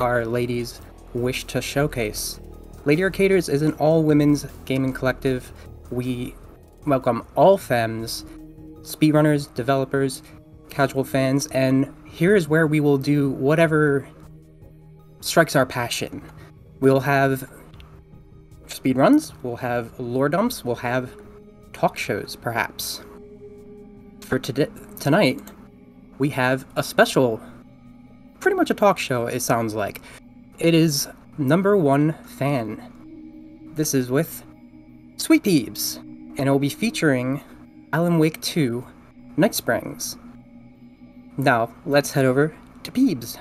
our ladies wish to showcase. Lady Arcaders is an all-women's gaming collective. We welcome all femmes, speedrunners, developers, casual fans, and here is where we will do whatever strikes our passion. We'll have speedruns, we'll have lore dumps, we'll have talk shows, perhaps. For tonight, we have a special, pretty much a talk show, it sounds like. It is Number One Fan. This is with SweetPeebs, and it will be featuring Alan Wake 2 Night Springs. Now, let's head over to Peebs.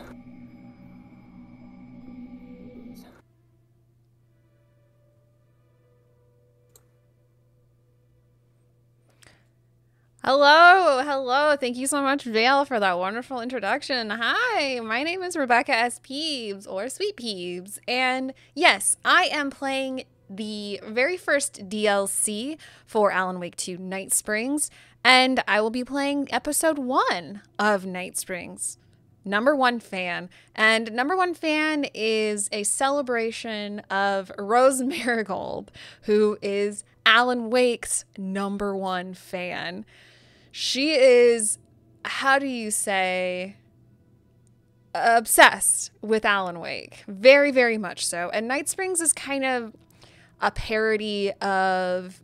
Hello. Thank you so much, Vale, for that wonderful introduction. Hi, my name is Rebecca S. Peebs, or SweetPeebs, and yes, I am playing the very first DLC for Alan Wake 2 Night Springs, and I will be playing episode 1 of Night Springs. Number One Fan. And Number One Fan is a celebration of Rose Marigold, who is Alan Wake's number one fan. She is, how do you say, obsessed with Alan Wake. Very, very much so. And Night Springs is kind of a parody of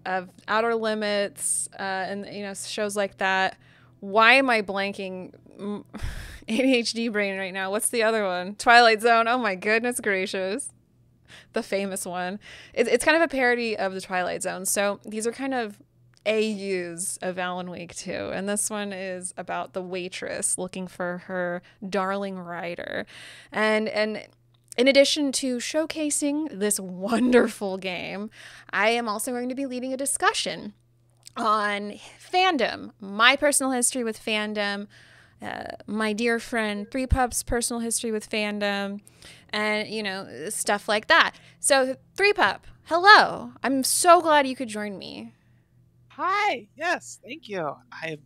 Outer Limits and, you know, shows like that. Why am I blanking? ADHD brain right now. What's the other one? Twilight Zone. Oh my goodness gracious. The famous one. It's kind of a parody of the Twilight Zone. So these are kind of AUs of Alan Wake 2. And this one is about the waitress looking for her darling rider. And in addition to showcasing this wonderful game, I am also going to be leading a discussion on fandom, my personal history with fandom, my dear friend threepup's personal history with fandom, and, you know, stuff like that. So, threepup, hello. I'm so glad you could join me. Hi. Yes, thank you. I am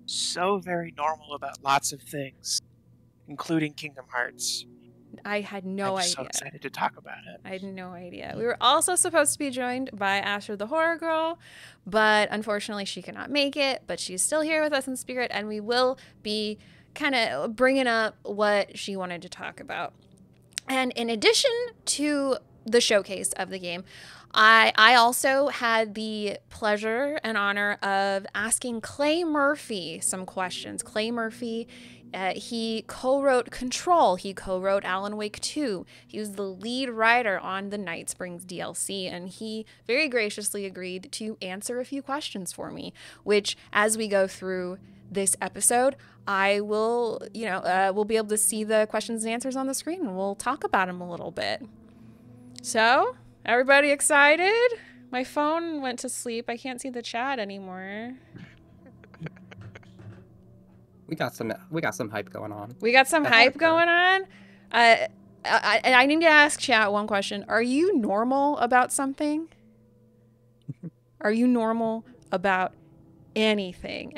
so very normal about lots of things, including Kingdom Hearts. I had no idea. I'm so excited to talk about it. I had no idea. We were also supposed to be joined by Asher the Horror Girl, but unfortunately she cannot make it, but she's still here with us in spirit, and we will be kind of bringing up what she wanted to talk about. And in addition to the showcase of the game, I also had the pleasure and honor of asking Clay Murphy some questions. Clay Murphy, he co-wrote Control. He co-wrote Alan Wake 2. He was the lead writer on the Night Springs DLC, and he very graciously agreed to answer a few questions for me, which, as we go through this episode, I will, we'll be able to see the questions and answers on the screen, and we'll talk about them a little bit. So, everybody excited? My phone went to sleep. I can't see the chat anymore. We got some hype going on. We got some hype going on. I need to ask chat one question. Are you normal about something? Are you normal about anything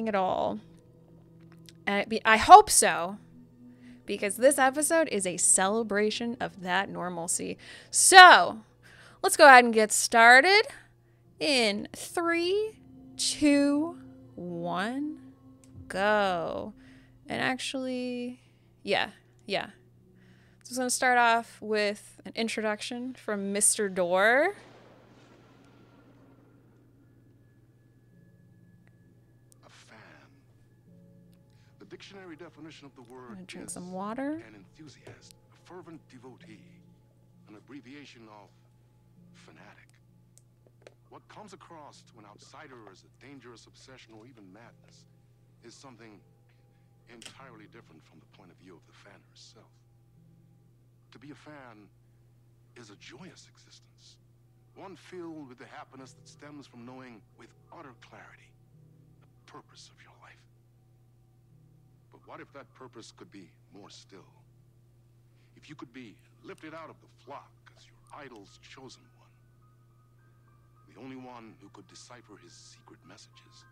at all? And I hope so, because this episode is a celebration of that normalcy. So, let's go ahead and get started in 3, 2, 1, go. And actually, yeah. So I'm going to start off with an introduction from Mr. Door. A fan. The dictionary definition of the word I'm going to drink is some water. an enthusiast, a fervent devotee, an abbreviation of fanatic. What comes across to an outsider as a dangerous obsession or even madness is something entirely different from the point of view of the fan herself. To be a fan is a joyous existence, one filled with the happiness that stems from knowing with utter clarity the purpose of your life. But what if that purpose could be more still? If you could be lifted out of the flock as your idol's chosen one, the only one who could decipher his secret messages.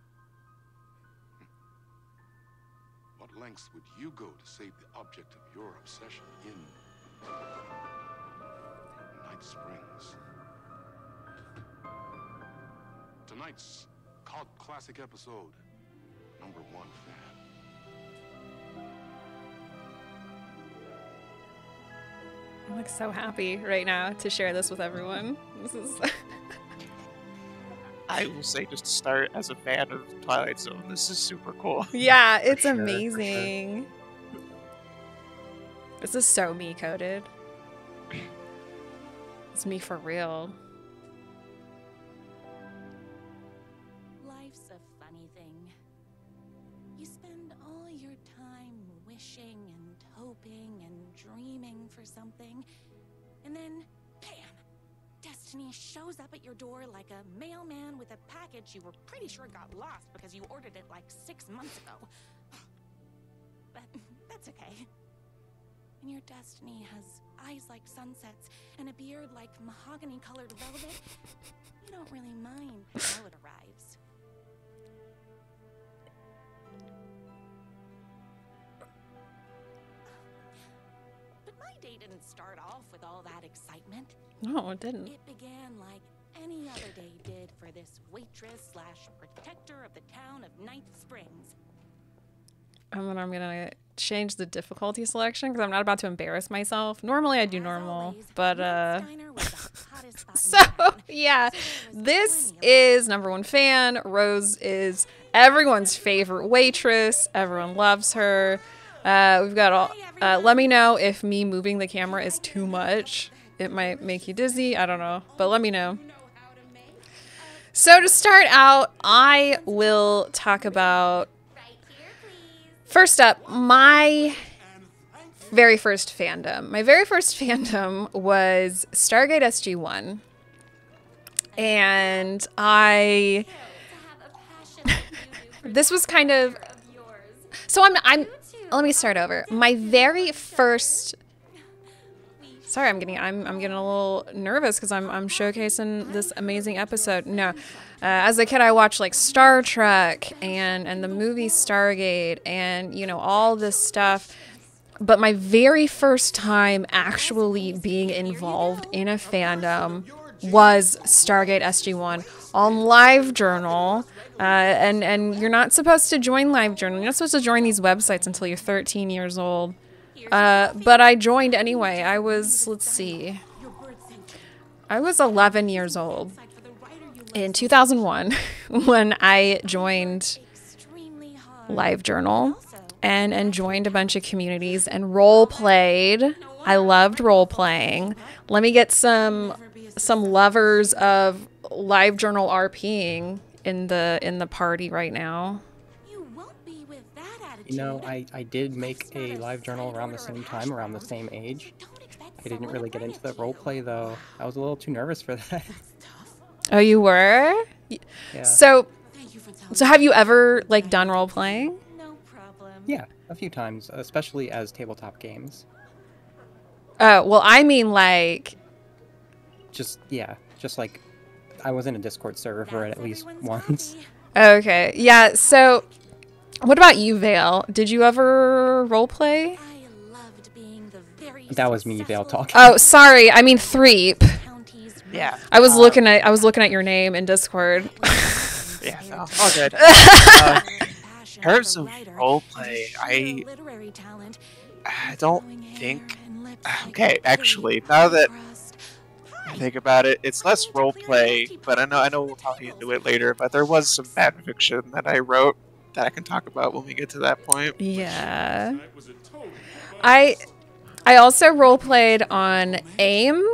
What lengths would you go to save the object of your obsession in Night Springs. Tonight's cult classic episode, #1 fan. I'm like so happy right now to share this with everyone. This is I will say, just to start, as a fan of Twilight Zone, this is super cool. yeah, it's sure, for amazing. This is so me coded. It's me for real. Life's a funny thing. You spend all your time wishing and hoping and dreaming for something, and then, bam! Destiny shows up at your door like a mailman with a package you were pretty sure got lost because you ordered it like 6 months ago. But that's okay. When your destiny has eyes like sunsets and a beard like mahogany-colored velvet, you don't really mind how it arrives. But my day didn't start off with all that excitement. No, it didn't. It began like any other day did for this waitress slash protector of the town of Night Springs. I'm gonna change the difficulty selection because I'm not about to embarrass myself. Normally I do As normal, always, but Night's Diner was the hottest spot in so town. yeah, So there was this plenty of is #1 fan. Rose is everyone's favorite waitress. Everyone loves her. We've got all. Let me know if me moving the camera is too much. It might make you dizzy. I don't know, but let me know. So to start out, I will talk about. First up, my very first fandom. My very first fandom was Stargate SG-1. And this was kind of, so I'm let me start over. My very first, sorry, I'm getting a little nervous because I'm showcasing this amazing episode. No, as a kid, I watched like Star Trek and the movie Stargate and, you know, all this stuff. But my very first time actually being involved in a fandom was Stargate SG-1 on LiveJournal. And you're not supposed to join LiveJournal. You're not supposed to join these websites until you're 13 years old. But I joined anyway. I was, let's see, I was 11 years old in 2001 when I joined LiveJournal and joined a bunch of communities and role played. I loved role playing. Let me get some lovers of LiveJournal RPing in the party right now. You won't be with that attitude. You know, I did make a live journal around the same time, around the same age. I didn't really get into the roleplay though. I was a little too nervous for that. Oh, you were? Yeah. So have you ever like done role playing? No problem. Yeah, a few times, especially as tabletop games. Well, I mean like, Just like I was in a Discord server for it at least once. okay. Yeah, so what about you, Vale? Did you ever role play? I loved being the very That was me, Vale, talking. Oh, sorry. I mean Threep. Yeah. I was looking at your name in Discord. Yeah, no, all good. In terms of roleplay, I don't think. Okay, actually, now that I think about it, it's less roleplay, but I know we'll probably into it later. But there was some fan fiction that I wrote that I can talk about when we get to that point. Yeah. I also role played on AIM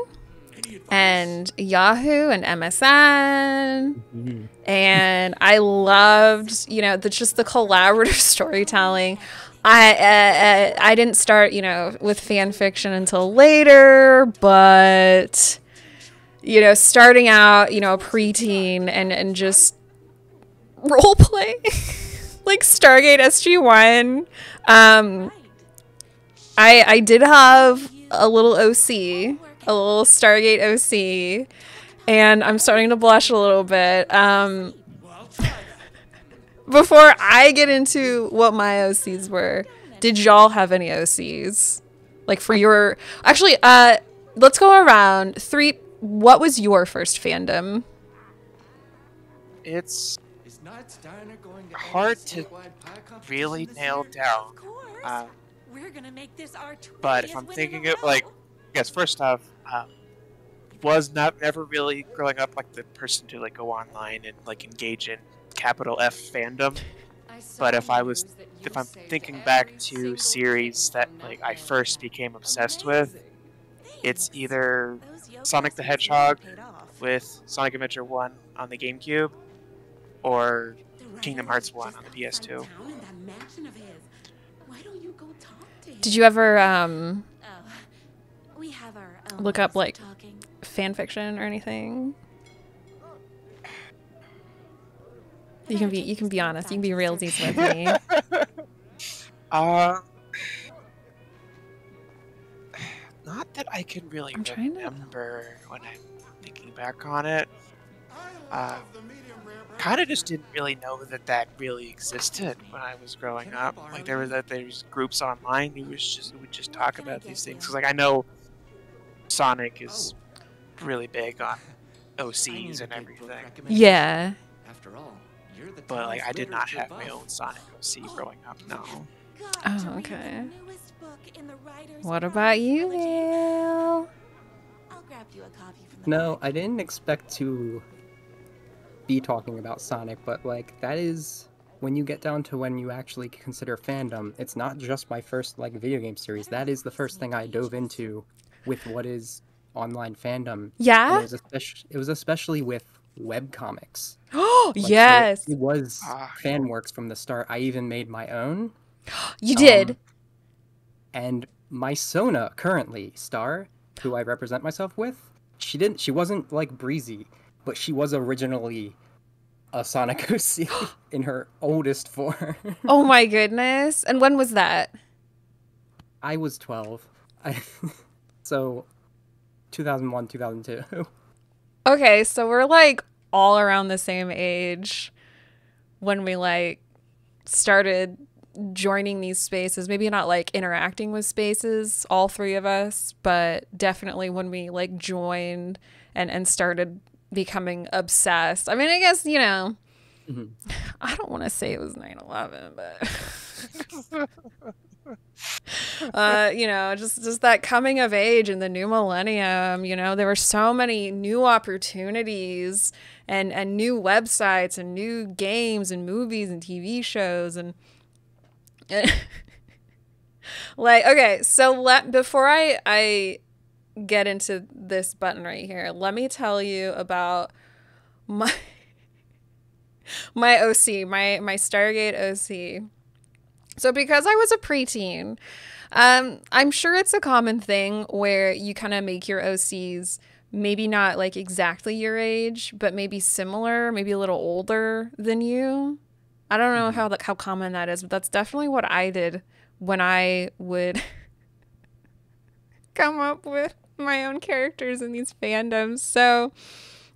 and Yahoo and MSN. And I loved, you know, just the collaborative storytelling. I didn't start, you know, with fan fiction until later, but, you know, starting out, you know, preteen and just role play like Stargate SG-1. I did have a little OC, a little Stargate OC, and I'm starting to blush a little bit. Before I get into what my OCs were, did y'all have any OCs? Like for your, actually, let's go around. What was your first fandom? It's hard to really nail down. Of course. We're gonna make this our 20th But if I'm win thinking in a of like, row. yes, first off, was never really growing up like the person to like go online and like engage in capital F fandom. But if I'm thinking back to series that like I first became obsessed with, it's either Sonic the Hedgehog with Sonic Adventure 1 on the GameCube or Kingdom Hearts 1 on the PS2. Did you ever We have our own look up ways of like talking. fan fiction or anything? You can be honest. You can be realsies with me. Not that I can really I'm trying to- remember when I'm thinking back on it. Kind of just didn't really know that really existed when I was growing up. Like there's groups online who would just talk about these things. 'Cause like I know Sonic is really big on OCs and everything. Yeah. After all, you're the But like town's I did not literature have my buff. own Sonic OC growing up. No. Oh, okay. What about you, Vale? I'll grab you a copy from the No, back. I didn't expect to be talking about Sonic, but like that is when you get down to when you actually consider fandom, it's not just my first like video game series. That is the first thing I dove into with what is online fandom. And Yeah? it was especially with webcomics. Oh, Like, so yes. it was Ah. fan works from the start. I even made my own. You did. And my Sona currently, Star, who I represent myself with, she wasn't like breezy, but she was originally a Sonic OC in her oldest form. Oh my goodness. And when was that? I was 12. So 2001, 2002. Okay, so we're like all around the same age when we like started joining these spaces. Maybe not like interacting with spaces, all three of us, but definitely when we like joined and started becoming obsessed. I mean, I guess, you know, I don't want to say it was 9/11, but you know, just that coming of age in the new millennium, you know, there were so many new opportunities and new websites and new games and movies and TV shows and like, okay, so before I get into this button right here, let me tell you about my OC, my Stargate OC. So because I was a preteen, I'm sure it's a common thing where you kind of make your OCs maybe not like exactly your age, but maybe similar, maybe a little older than you. I don't know how common that is, but that's definitely what I did when I would come up with my own characters in these fandoms. So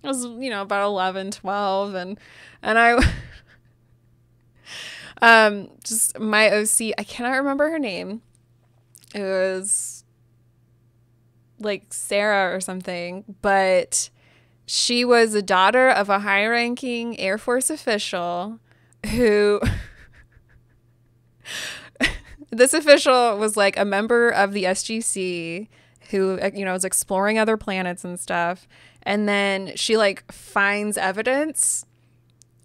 I was, you know, about 11, 12, and I just my OC, I cannot remember her name. It was like Sarah or something, but she was a daughter of a high-ranking Air Force official who this official was like a member of the SGC who, you know, was exploring other planets and stuff. And then she like finds evidence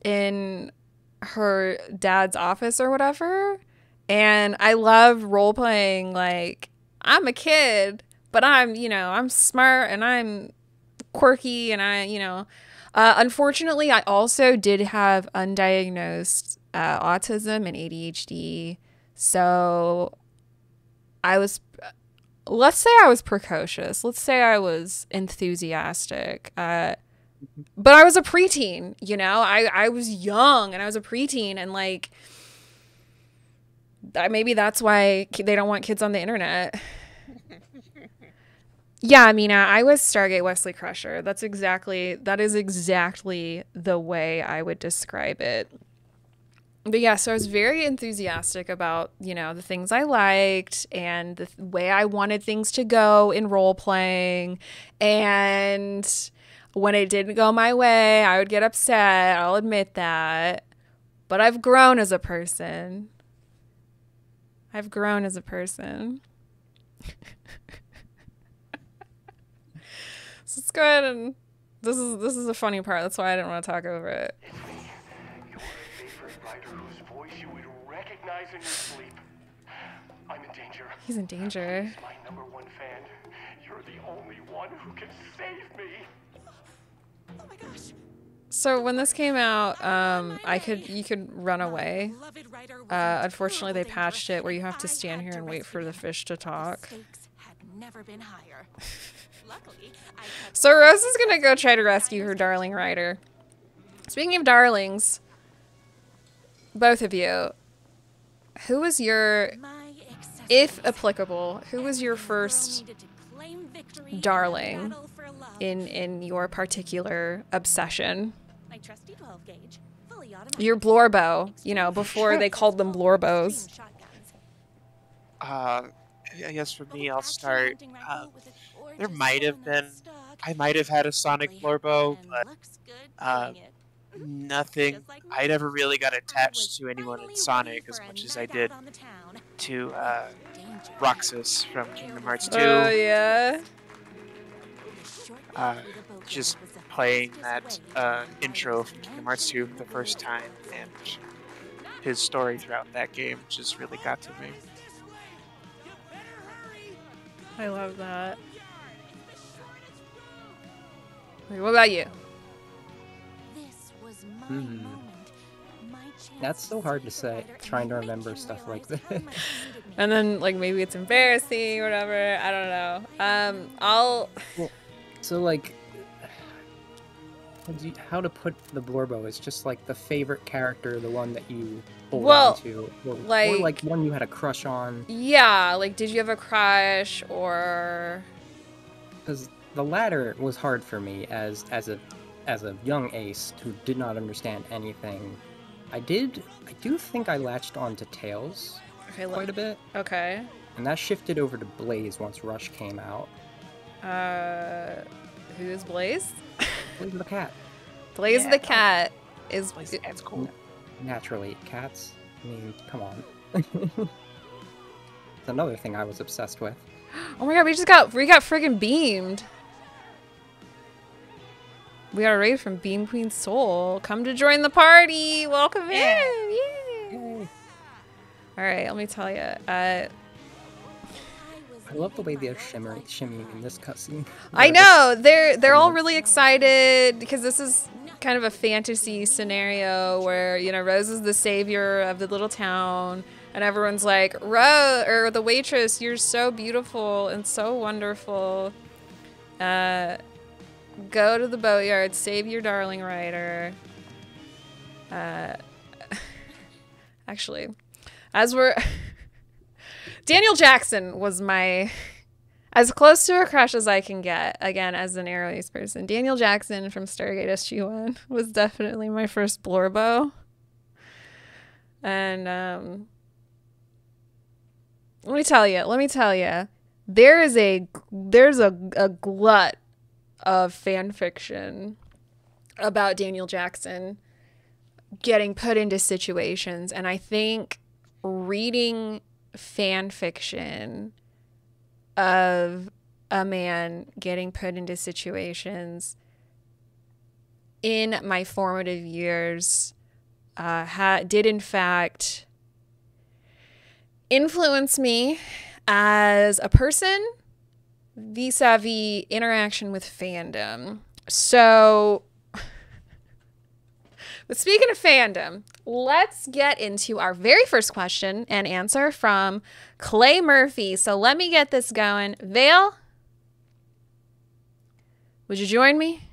in her dad's office or whatever. And I love role playing. Like, I'm a kid, but I'm, you know, I'm smart and I'm quirky and I, you know, unfortunately, I also did have undiagnosed autism and ADHD. So I was, let's say I was precocious. Let's say I was enthusiastic. But I was a preteen, you know, I was young and I was a preteen, and like, maybe that's why they don't want kids on the internet. Yeah, I mean, I was Stargate Wesley Crusher. That is exactly the way I would describe it. But yeah, so I was very enthusiastic about, you know, the things I liked and the way I wanted things to go in role playing. And when it didn't go my way, I would get upset. I'll admit that. But I've grown as a person. I've grown as a person. So let's go ahead and this is the funny part. That's why I didn't want to talk over it. It's me, your favorite writer whose voice you would recognize in your sleep. I'm in danger. He's in danger. He's my number one fan. You're the only one who can save me. Oh my gosh. So when this came out, you could run away. Unfortunately, they patched it where you have to stand here and wait for the fish to talk. Stakes had never been higher. Luckily, So Rose is gonna go try to rescue her darling rider. Speaking of darlings, both of you, who was your, if applicable, who was your first darling in your particular obsession? my trusty 12 gauge, fully automatic. Your Blorbo, you know, before they called them Blorbos. I guess for me, I'll start. There might have been. I might have had a Sonic Blorbo, but nothing. I never really got attached to anyone in Sonic as much as I did to Roxas from Kingdom Hearts 2. Oh, yeah. Just playing that intro from Kingdom Hearts 2 for the first time, and his story throughout that game just really got to me. I love that. Wait, what about you? That's so hard to say, trying to remember stuff like this. And then, like, maybe it's embarrassing or whatever. I don't know. So, like, how to put the Blorbo is just, like, the favorite character, the one that you hold on to. Or like, one you had a crush on. Yeah, like, did you have a crush, or... Because the latter was hard for me as a young ace who did not understand anything. I do think I latched on to Tails quite a bit. Okay. And that shifted over to Blaze once Rush came out. Who is Blaze? Blaze the cat. Blaze the cat is... That's cool. Naturally, cats. I mean, come on. It's another thing I was obsessed with. Oh my god, we got friggin' beamed. We got a raid from Beam Queen Soul. Come to join the party. Welcome in. Yay. All right, let me tell you. I love the way they're shimmying in this cutscene. I know they're all really excited because this is kind of a fantasy scenario where, you know, Rose is the savior of the little town, and everyone's like, Rose, or the waitress, you're so beautiful and so wonderful. Go to the boatyard, save your darling rider. Actually, as we're... Daniel Jackson was my... As close to a crush as I can get, again, as an Arrow Ace person. Daniel Jackson from Stargate SG-1 was definitely my first Blorbo. And, let me tell you, there's a glut of fan fiction about Daniel Jackson getting put into situations, and I think reading fan fiction of a man getting put into situations in my formative years did in fact influence me as a person vis-a-vis interaction with fandom. So, but speaking of fandom, let's get into our very first question and answer from Clay Murphy. So let me get this going. Vale, would you join me?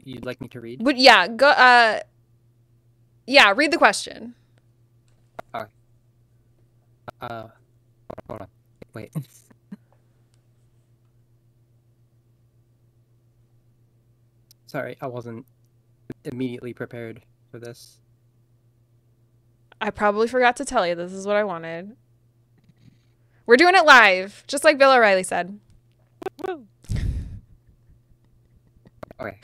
You'd like me to read? Yeah, go. Yeah, read the question. Hold on. Wait. Sorry, I wasn't immediately prepared for this. I probably forgot to tell you this is what I wanted. We're doing it live, just like Bill O'Reilly said. Okay.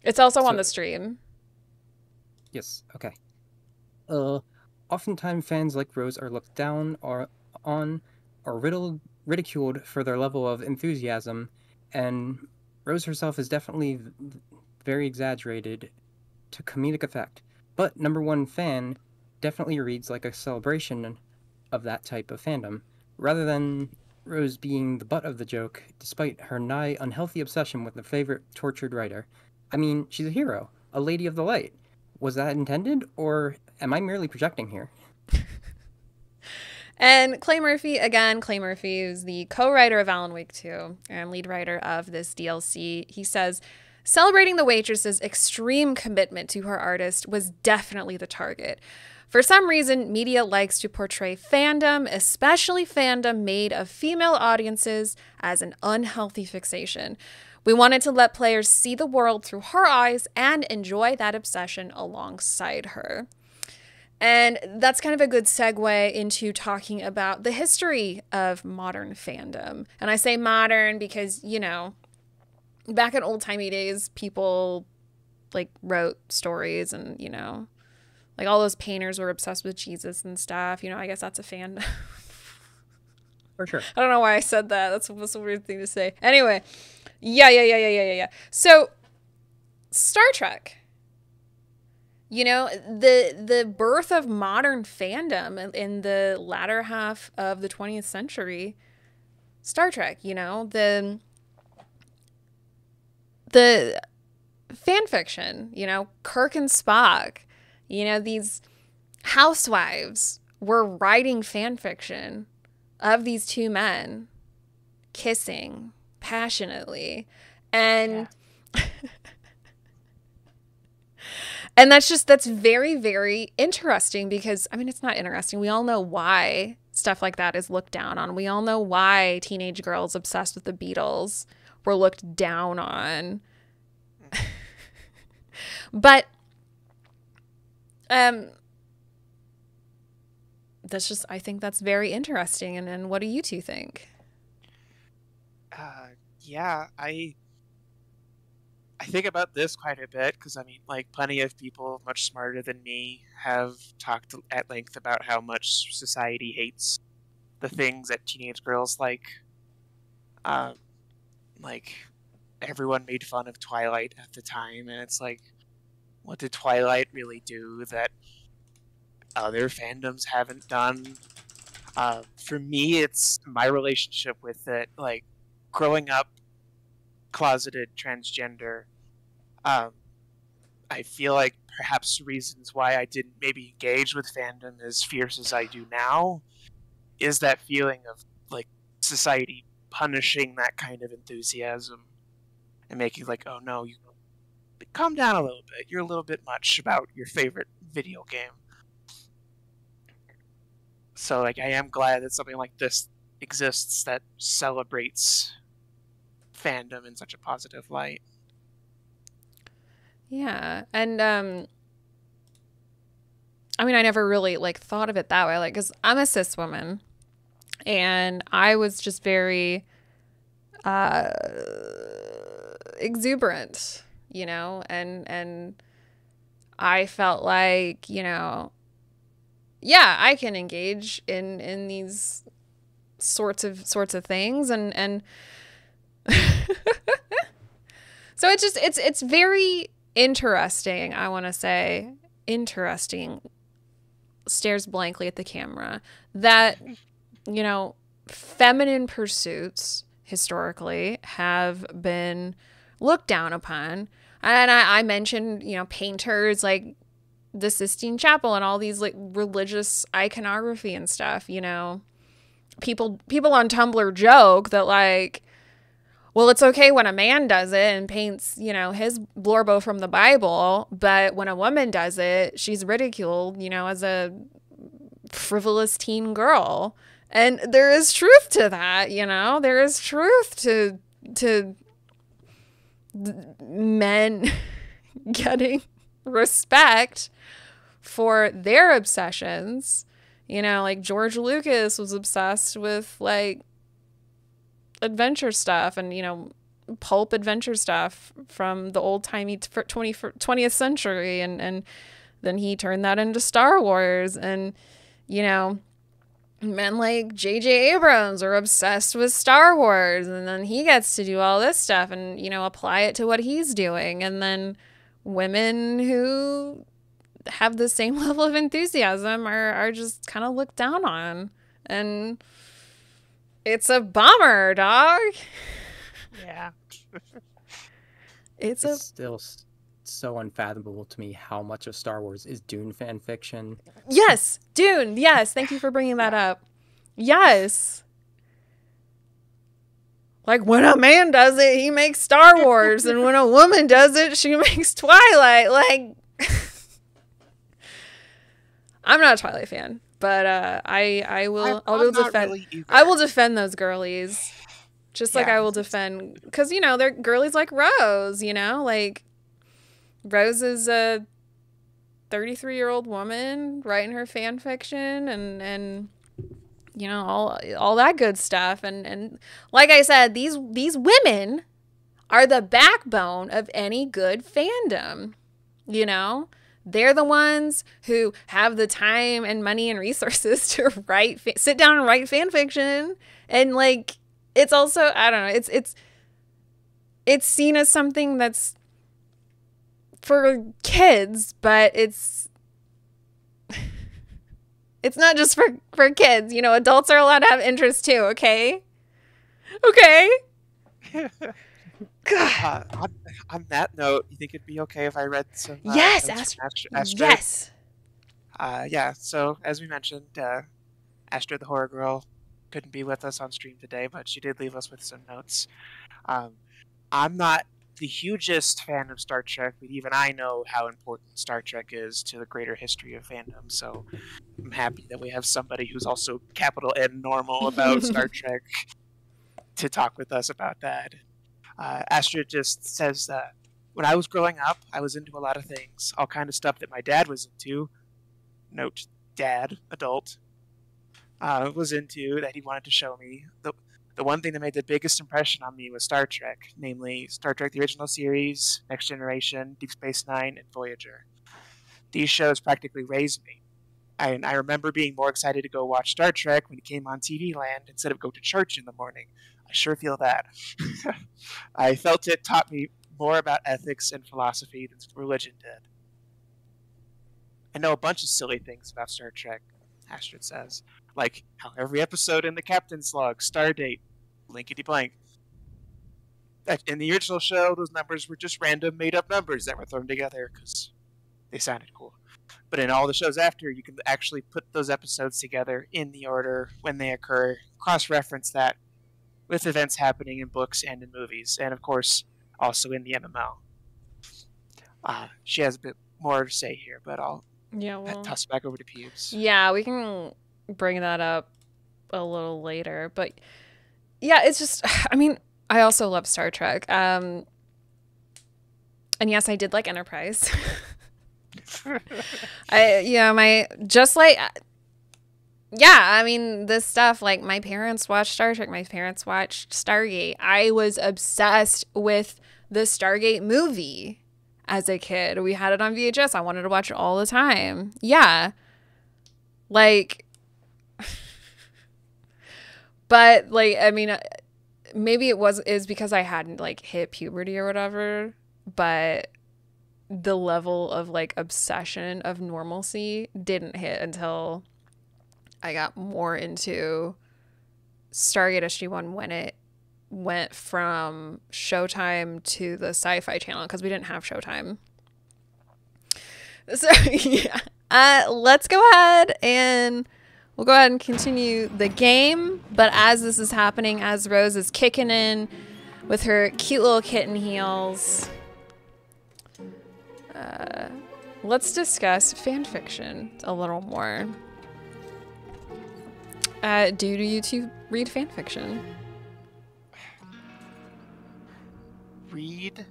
It's also on the stream. Yes, okay. Oftentimes fans like Rose are looked down or ridiculed for their level of enthusiasm, and Rose herself is definitely very exaggerated to comedic effect. But number one fan definitely reads like a celebration of that type of fandom, rather than Rose being the butt of the joke, despite her nigh unhealthy obsession with the favorite tortured writer. I mean, she's a hero, a lady of the light. Was that intended, or am I merely projecting here? And Clay Murphy, is the co-writer of Alan Wake 2 and lead writer of this DLC. He says, celebrating the waitress's extreme commitment to her artist was definitely the target. For some reason, media likes to portray fandom, especially fandom made of female audiences, as an unhealthy fixation. We wanted to let players see the world through her eyes and enjoy that obsession alongside her. And that's kind of a good segue into talking about the history of modern fandom. And I say modern because, you know, back in old-timey days, people, like, wrote stories and, you know, like, all those painters were obsessed with Jesus and stuff. You know, I guess that's a fandom. For sure. I don't know why I said that. That's a weird thing to say. Anyway, yeah. So, Star Trek. You know, the birth of modern fandom in the latter half of the 20th century, Star Trek, you know, the fan fiction, you know, Kirk and Spock, you know, these housewives were writing fan fiction of these two men kissing passionately. And and that's very, very interesting because, I mean, it's not interesting. We all know why stuff like that is looked down on. We all know why teenage girls obsessed with the Beatles were looked down on. But that's just, I think that's very interesting. And what do you two think? Yeah, I think about this quite a bit because, I mean, like, plenty of people much smarter than me have talked at length about how much society hates the things that teenage girls like. Like, everyone made fun of Twilight at the time, and it's like, what did Twilight really do that other fandoms haven't done? For me, it's my relationship with it, like, growing up closeted transgender. I feel like perhaps reasons why I didn't maybe engage with fandom as fierce as I do now is that feeling of, like, society punishing that kind of enthusiasm and making like, oh no, you calm down a little bit. You're a little bit much about your favorite video game. So, like, I am glad that something like this exists that celebrates fandom in such a positive light. Yeah. And I mean, I never really, like, thought of it that way, like, because I'm a cis woman and I was just very exuberant, you know, and I felt like, you know, yeah, I can engage in these sorts of things, and so it's very interesting. I want to say interesting. Stares blankly at the camera. That, you know, feminine pursuits historically have been looked down upon. And I mentioned, you know, painters like the Sistine Chapel and all these, like, religious iconography and stuff, you know. People on Tumblr joke that, like, well, it's okay when a man does it and paints, you know, his Blorbo from the Bible, but when a woman does it, she's ridiculed, you know, as a frivolous teen girl. And there is truth to that, you know. There is truth to men getting respect for their obsessions. You know, like George Lucas was obsessed with like adventure stuff and, you know, pulp adventure stuff from the old-timey 20th century, and then he turned that into Star Wars. And, you know, men like J.J. Abrams are obsessed with Star Wars, and then he gets to do all this stuff and, you know, apply it to what he's doing. And then women who have the same level of enthusiasm are just kind of looked down on. And it's a bummer, dog. Yeah. It's still so unfathomable to me how much of Star Wars is Dune fan fiction. Yes, Dune. Yes, thank you for bringing that up. Yes. Like, when a man does it, he makes Star Wars, and when a woman does it, she makes Twilight. Like, I'm not a Twilight fan, but I will defend those girlies. Just like I will defend, because, you know, they're girlies like Rose, you know, like Rose is a 33-year-old woman writing her fan fiction and you know, all that good stuff. And like I said, these women are the backbone of any good fandom, you know? They're the ones who have the time and money and resources to sit down and write fan fiction. And like, it's also, I don't know, it's seen as something that's for kids, but it's not just for kids. You know, adults are allowed to have interests too, okay? Okay. On that note, you think it'd be okay if I read some yes, notes from Astrid? Yes. Yeah, so as we mentioned, Astrid the Horror Girl couldn't be with us on stream today, but she did leave us with some notes. I'm not the hugest fan of Star Trek, but even I know how important Star Trek is to the greater history of fandom, so I'm happy that we have somebody who's also capital N normal about Star Trek to talk with us about that. Astrid just says that when I was growing up, I was into a lot of things, all kind of stuff that my dad was into. Note, dad, adult, was into, that he wanted to show me. The one thing that made the biggest impression on me was Star Trek, namely Star Trek the Original Series, Next Generation, Deep Space Nine, and Voyager. These shows practically raised me. And I remember being more excited to go watch Star Trek when it came on TV Land instead of go to church in the morning. I sure feel that. I felt it taught me more about ethics and philosophy than religion did. I know a bunch of silly things about Star Trek, Astrid says, like how every episode in the Captain's Log, Stardate, blankety blank. In the original show, those numbers were just random made-up numbers that were thrown together because they sounded cool. But in all the shows after, you can actually put those episodes together in the order when they occur, cross-reference that with events happening in books and in movies, and of course, also in the MMO. She has a bit more to say here, but I'll toss it back over to Peebs. Yeah, we can bring that up a little later, but yeah, it's just, I mean, I also love Star Trek. And yes, I did like Enterprise. I mean, this stuff, like, my parents watched Star Trek, my parents watched Stargate. I was obsessed with the Stargate movie as a kid. We had it on VHS. I wanted to watch it all the time. Yeah. Like, but, like, I mean, maybe is because I hadn't, like, hit puberty or whatever, but the level of, like, obsession of normalcy didn't hit until I got more into Stargate SG-1 when it went from Showtime to the Sci-Fi Channel, because we didn't have Showtime. So, yeah. Let's go ahead and we'll go ahead and continue the game. But as this is happening, as Rose is kicking in with her cute little kitten heels, let's discuss fanfiction a little more. Do you two read fanfiction? Read,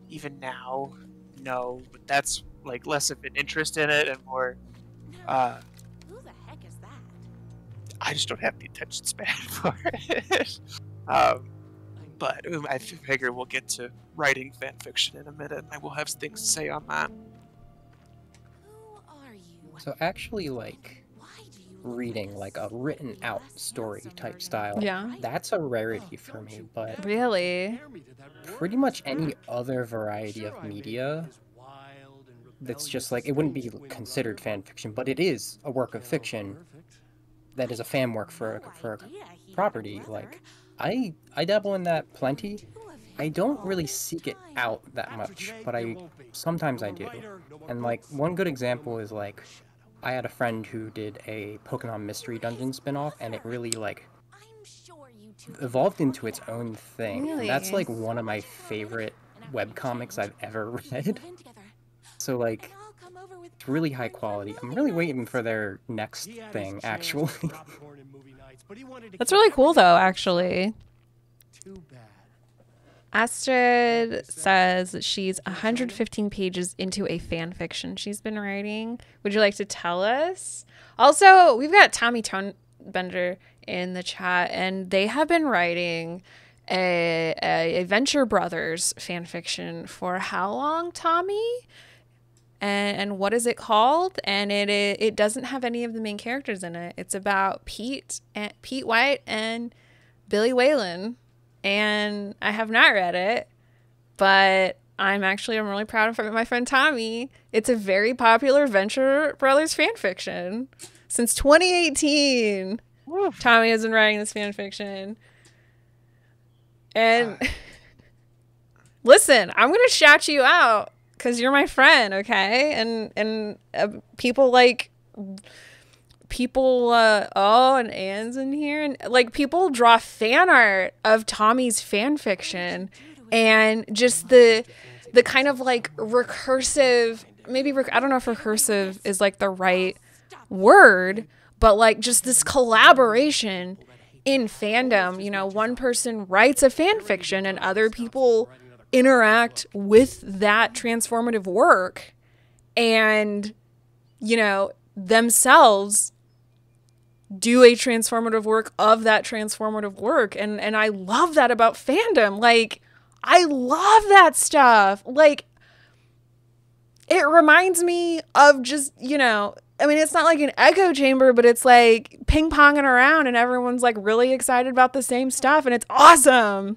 even now, know, but that's like less of an interest in it and more. Who the heck is that? I just don't have the attention span for it. But I figure we'll get to writing fan fiction in a minute, and I will have things to say on that. Who are you? So actually, like, Why do you reading like a written out story type style, Yeah. that's a rarity for me, but Really? pretty much any other variety of media that's just like, it wouldn't be considered fan fiction, but it is a work of fiction that is a fan work for a property. Like, I dabble in that plenty. I don't really seek it out that much, but sometimes I do. And like, one good example is like, I had a friend who did a Pokemon Mystery Dungeon spin-off, and it really like evolved into its own thing. And that's like one of my favorite webcomics I've ever read. So like, it's really high quality. I'm really waiting for their next thing, actually. That's really cool, though, actually. Astrid says that she's 115 pages into a fan fiction she's been writing. Would you like to tell us? Also, we've got Tommy Tonebender in the chat, and they have been writing a Venture Brothers fan fiction for how long, Tommy? And what is it called? And it doesn't have any of the main characters in it. It's about Pete White and Billy Whalen. And I have not read it, but I'm really proud of my friend Tommy. It's a very popular Venture Brothers fan fiction since 2018. Woof. Tommy has been writing this fan fiction. And listen, I'm going to shout you out because you're my friend, okay? And people like... and Anne's in here, and like people draw fan art of Tommy's fan fiction, and just the kind of like recursive, I don't know if recursive is like the right word, but like just this collaboration in fandom. You know, one person writes a fan fiction and other people interact with that transformative work and, you know, themselves do a transformative work of that transformative work. And I love that about fandom. Like, I love that stuff. Like, it reminds me of just, you know, I mean, it's not like an echo chamber, but it's like ping-ponging around and everyone's like really excited about the same stuff and it's awesome.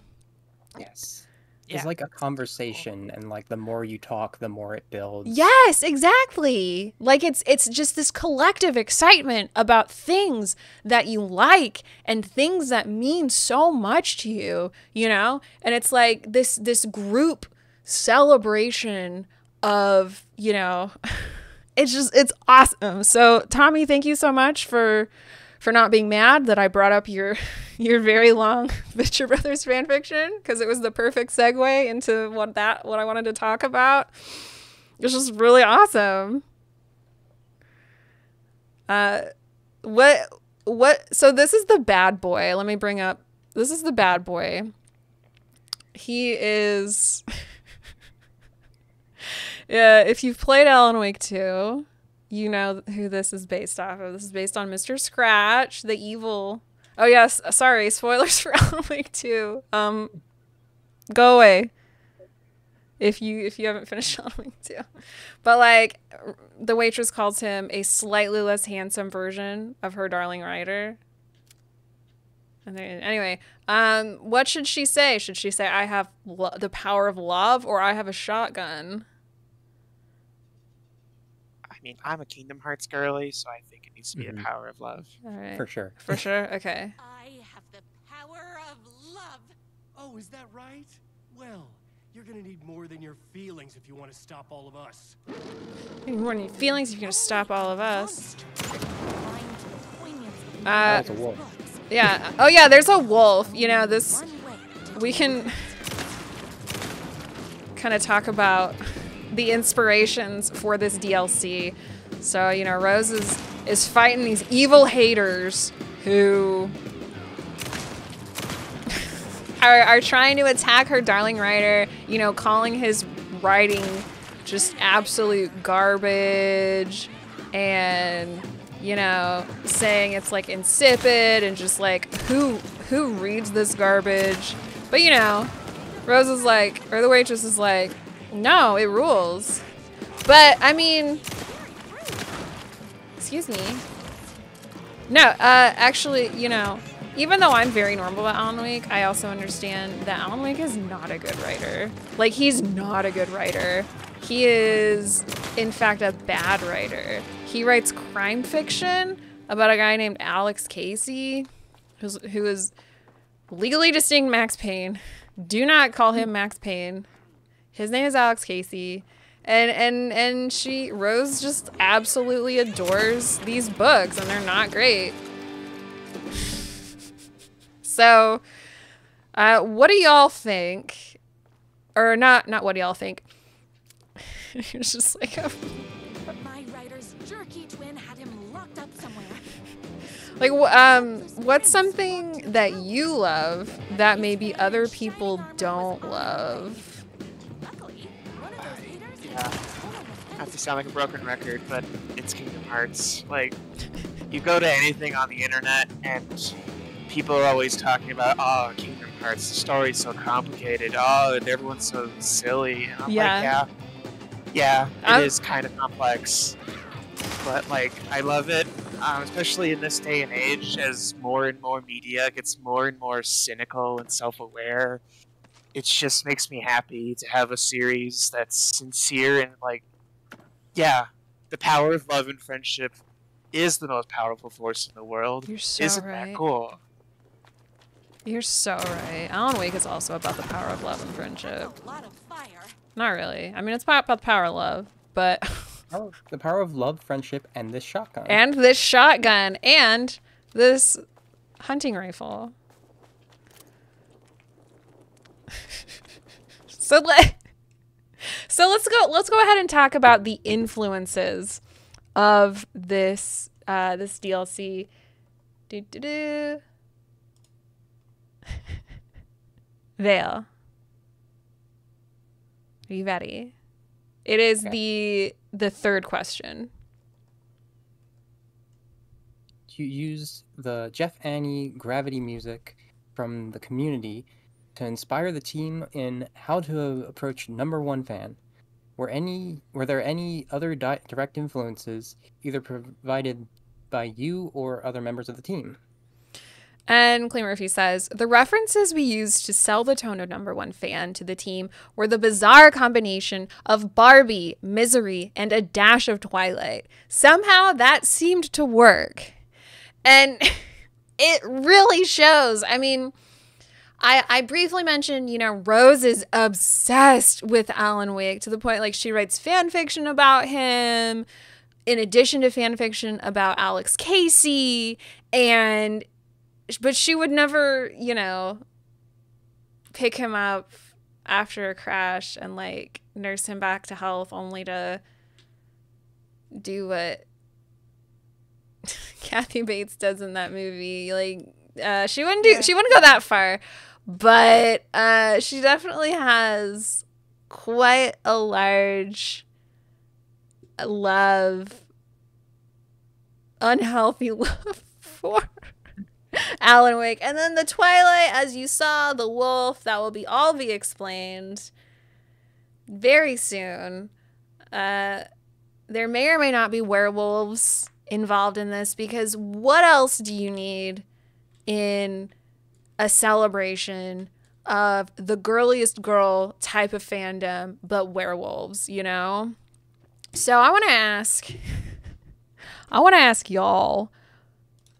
Yes. It's like a conversation, and like the more you talk, the more it builds. Yes, exactly. Like it's just this collective excitement about things that you like and things that mean so much to you, you know? And it's like this group celebration of, you know, it's awesome. So Tommy, thank you so much for not being mad that I brought up your very long Venture Brothers fanfiction, because it was the perfect segue into what I wanted to talk about. It was just really awesome. So this is the bad boy. Let me bring up, this is the bad boy. He is, yeah, if you've played Alan Wake 2, you know who this is based off of. This is based on Mr. Scratch, the evil. Oh yes, sorry, spoilers for Alan Wake 2. Go away if you haven't finished Alan Wake 2. But like, the waitress calls him a slightly less handsome version of her darling writer. And anyway, what should she say? Should she say, I have the power of love, or I have a shotgun? I mean, I'm a Kingdom Hearts girly, so I think it needs to be the power of love. All right. For sure. For sure? Okay. I have the power of love. Oh, is that right? Well, you're gonna need more than your feelings if you want to stop all of us. You need more than your feelings if you're going to stop all of us. That's a wolf. Yeah. Oh, yeah, there's a wolf. You know, we can kind of talk about the inspirations for this DLC. So, you know, Rose is fighting these evil haters who are trying to attack her darling writer, you know, calling his writing just absolute garbage, and you know, saying it's like insipid and just like who reads this garbage? But you know, Rose is like, or the waitress is like, no, it rules. But I mean, excuse me. No, actually, you know, even though I'm very normal about Alan Wake, I also understand that Alan Wake is not a good writer. Like, he's not a good writer. He is, in fact, a bad writer. He writes crime fiction about a guy named Alex Casey, who is legally distinct Max Payne. Do not call him Max Payne. His name is Alex Casey. And Rose just absolutely adores these books, and they're not great. So, what do y'all think? Or not what do y'all think? It's just like My writer's jerky twin had him locked up somewhere. like, what's something that you love that maybe other people don't love? Yeah, not to sound like a broken record, but it's Kingdom Hearts. Like, you go to anything on the internet and people are always talking about, oh, Kingdom Hearts, the story's so complicated, oh, and everyone's so silly. And I'm like, yeah, it is kind of complex. But, like, I love it, especially in this day and age, as more and more media gets more and more cynical and self-aware. It just makes me happy to have a series that's sincere and, like, yeah, the power of love and friendship is the most powerful force in the world. You're so Isn't right. that cool? You're so right. Alan Wake is also about the power of love and friendship. Not really. I mean, it's about the power of love, but... The power of love, friendship, and this shotgun. And this shotgun, and this hunting rifle. So let's go ahead and talk about the influences of this this DLC. Vale. Are you ready? It is the third question. You use the Jeff Annie gravity music from the community to inspire the team in how to approach #1 fan. Were there any other direct influences either provided by you or other members of the team? And Clay Murphy says, the references we used to sell the tone of #1 fan to the team were the bizarre combination of Barbie, Misery, and a dash of Twilight. Somehow that seemed to work. And it really shows. I mean, I briefly mentioned, you know, Rose is obsessed with Alan Wake to the point, like, she writes fan fiction about him in addition to fan fiction about Alex Casey, but she would never, you know, pick him up after a crash and, like, nurse him back to health only to do what Kathy Bates does in that movie. Like, she wouldn't go that far, but she definitely has quite a large unhealthy love for Alan Wake. And then the Twilight, as you saw, the wolf, that will all be explained very soon. There may or may not be werewolves involved in this, because what else do you need in a celebration of the girliest girl type of fandom but werewolves, you know? So I want to ask y'all,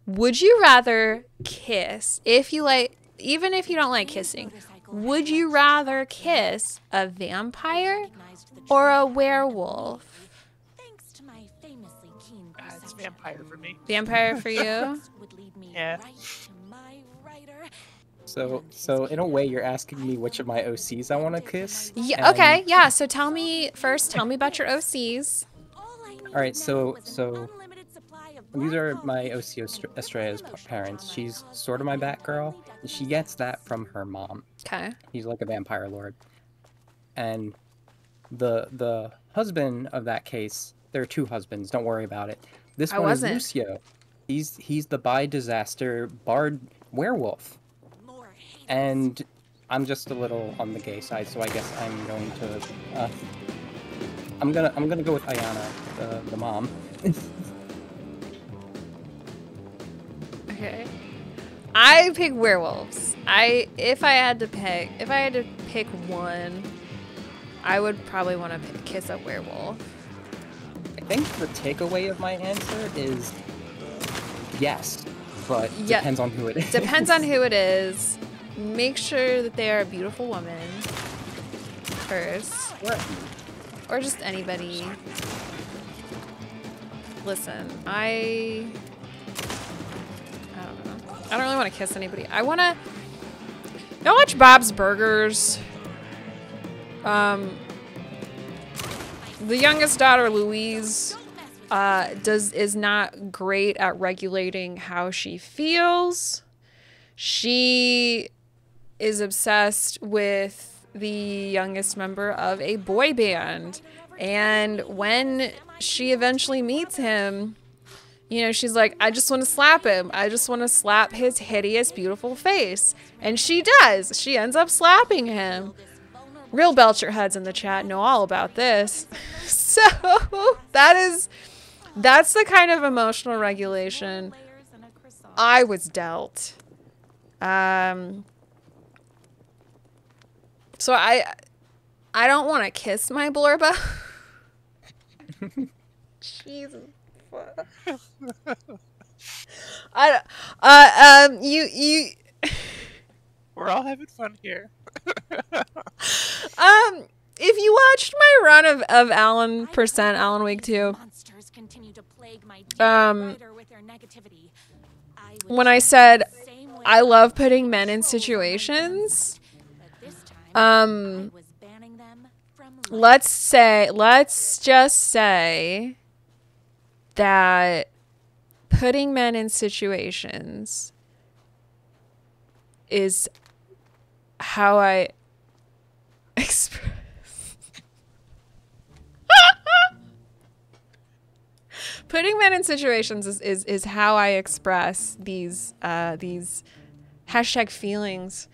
would you rather kiss, even if you don't like kissing, would you rather kiss a vampire or a werewolf? It's vampire for me. Vampire for you? Yeah. So in a way, you're asking me which of my OCs I want to kiss? Yeah. Okay. Yeah. So tell me about your OCs. All right. So these are my OC Estrella's parents. She's sort of my Batgirl. And she gets that from her mom. Okay. He's like a vampire lord. And the husband of that case, there are two husbands, don't worry about it. This I one wasn't. is Lucio. He's the by disaster bard werewolf. And I'm just a little on the gay side, so I guess I'm going to I'm gonna go with Ayana, the mom. Okay. I pick werewolves. If I had to pick one, I would probably want to kiss a werewolf. I think the takeaway of my answer is yes, but Yeah. depends on who it is. Depends on who it is. Make sure that they are a beautiful woman first. Or just anybody. Listen, I don't know. I don't really want to kiss anybody. I want to... Y'all watch Bob's Burgers? The youngest daughter, Louise, is not great at regulating how she feels. She is obsessed with the youngest member of a boy band. And when she eventually meets him, you know, she's like, I just want to slap him. I just want to slap his hideous, beautiful face. And she does. She ends up slapping him. Real Belcher heads in the chat know all about this. So that's the kind of emotional regulation I was dealt. So I don't want to kiss my Blorba. Jesus. You We're all having fun here. If you watched my run of Alan Wake 2, when I said I love putting men in situations, let's just say that putting men in situations is how I express. Putting men in situations is how I express these hashtag feelings.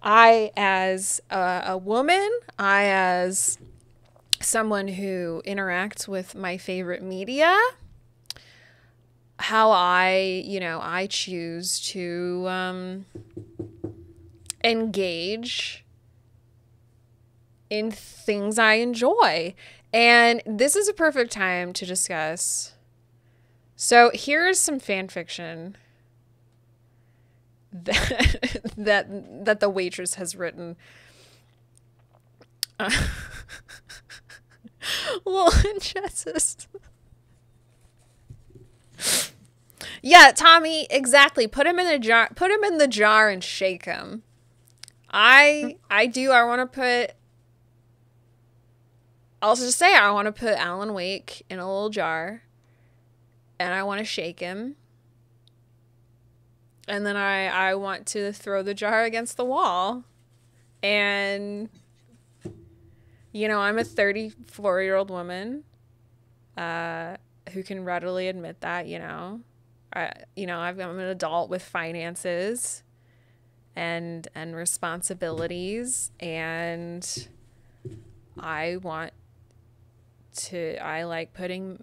I, as a woman, I, as someone who interacts with my favorite media, how I choose to engage in things I enjoy. And this is a perfect time to discuss. So here's some fan fiction that the waitress has written. Yeah, Tommy, exactly. Put him in a jar. Put him in the jar and shake him. I want to put. I'll just say I want to put Alan Wake in a little jar, and I want to shake him. And then I want to throw the jar against the wall. And, I'm a 34-year-old woman who can readily admit that, I'm an adult with finances and responsibilities. And I like putting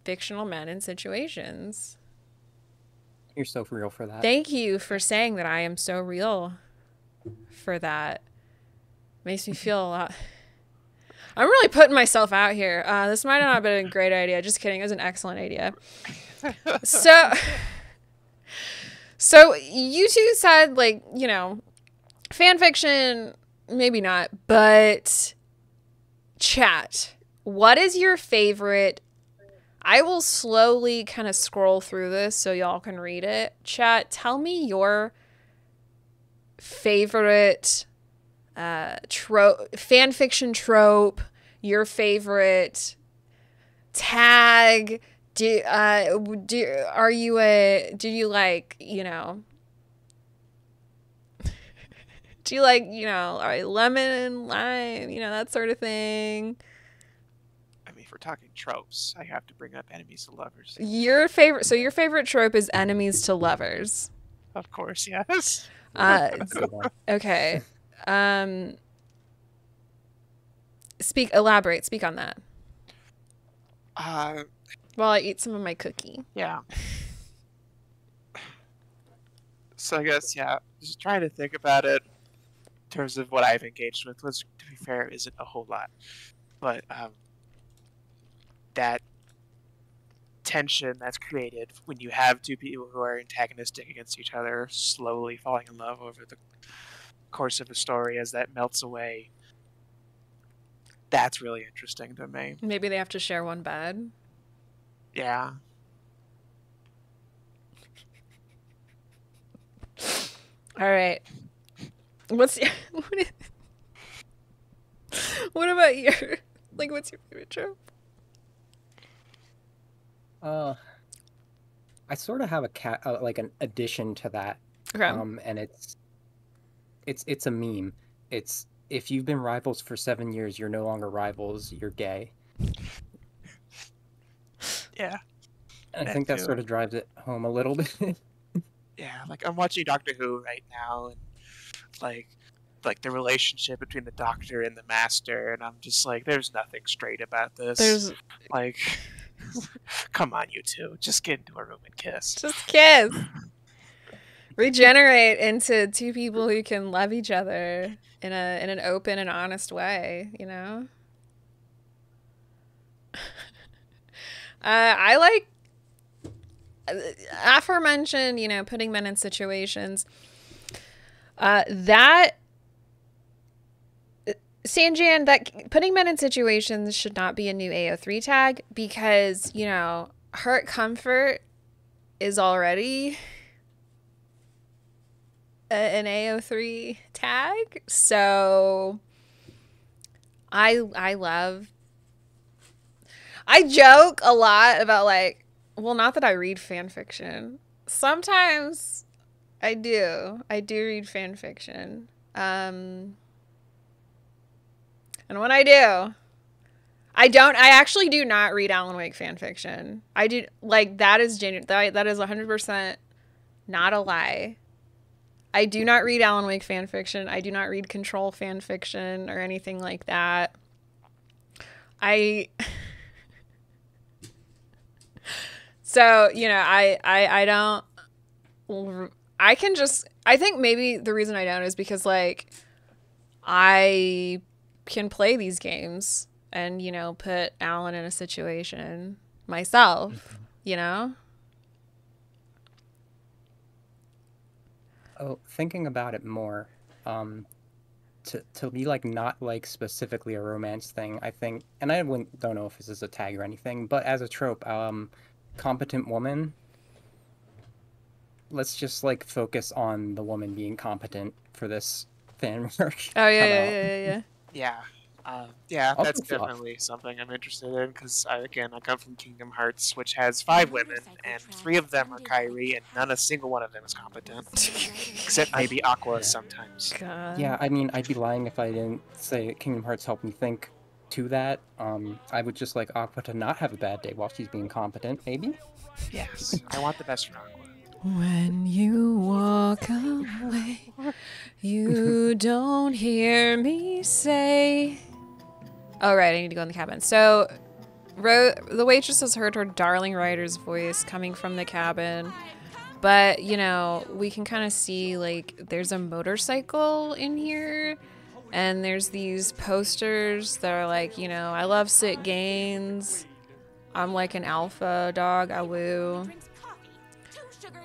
fictional men in situations. You're so real for that. Thank you for saying that I am so real for that. Makes me feel a lot. I'm really putting myself out here. This might not have been a great idea. Just kidding. It was an excellent idea. So you two said, fan fiction, maybe not, but chat. What is your favorite? I will slowly kind of scroll through this so y'all can read it. Chat, tell me your favorite fan fiction trope, your favorite tag. Do you like lemon and lime, that sort of thing? if we're talking tropes, I have to bring up enemies to lovers. Your favorite trope is enemies to lovers. Of course, yes. Okay. Elaborate. Speak on that. While I eat some of my cookie. Yeah. So I guess, yeah, just trying to think about it in terms of what I've engaged with, which, to be fair, isn't a whole lot. But that tension that's created when you have two people who are antagonistic against each other, slowly falling in love over the course of a story as that melts away, that's really interesting to me. Maybe they have to share one bed. Yeah. All right. What about your what's your favorite trope? I sort of have like an addition to that. Okay. And it's a meme. It's if you've been rivals for 7 years, you're no longer rivals, you're gay. Yeah. And I think that sort of drives it home a little bit. Yeah, like I'm watching Doctor Who right now, and like the relationship between the Doctor and the Master, and I'm just like, there's nothing straight about this. There's like, come on, you two, just get into a room and kiss. Just kiss. Regenerate into two people who can love each other in an open and honest way, you know? I like aforementioned, you know, putting men in situations. Sanjan, that putting men in situations should not be a new AO3 tag because, you know, hurt comfort is already an AO3 tag. So I joke a lot about like, well, not that I read fan fiction. Sometimes I do read fan fiction. And when I do, I actually do not read Alan Wake fan fiction. I do, like, that is genuine. That is 100% not a lie. I do not read Alan Wake fan fiction. I do not read Control fan fiction or anything like that. So, you know, I don't, I can just, I think maybe the reason I don't is because, like, I can play these games and, you know, put Alan in a situation myself, you know? Oh, thinking about it more, to be like not like specifically a romance thing, I think, and I don't know if this is a tag or anything, but as a trope, competent woman. Let's just like focus on the woman being competent for this fan work. Oh yeah. Yeah, Also that's fluff. definitely something I'm interested in because I come from Kingdom Hearts, which has 5 women, and 3 of them are Kyrie, and a single one of them is competent, except maybe Aqua sometimes. God. Yeah, I mean, I'd be lying if I didn't say Kingdom Hearts helped me think to that. I would just like Aqua to not have a bad day while she's being competent, maybe? Yes, I want the best for Aqua. When you walk away, you don't hear me say. Oh, right, I need to go in the cabin. So, the waitress has heard her darling writer's voice coming from the cabin. But, you know, we can kind of see, like, there's a motorcycle in here. And there's these posters that are like, you know, I love Sit Gains. I'm like an alpha dog, I woo.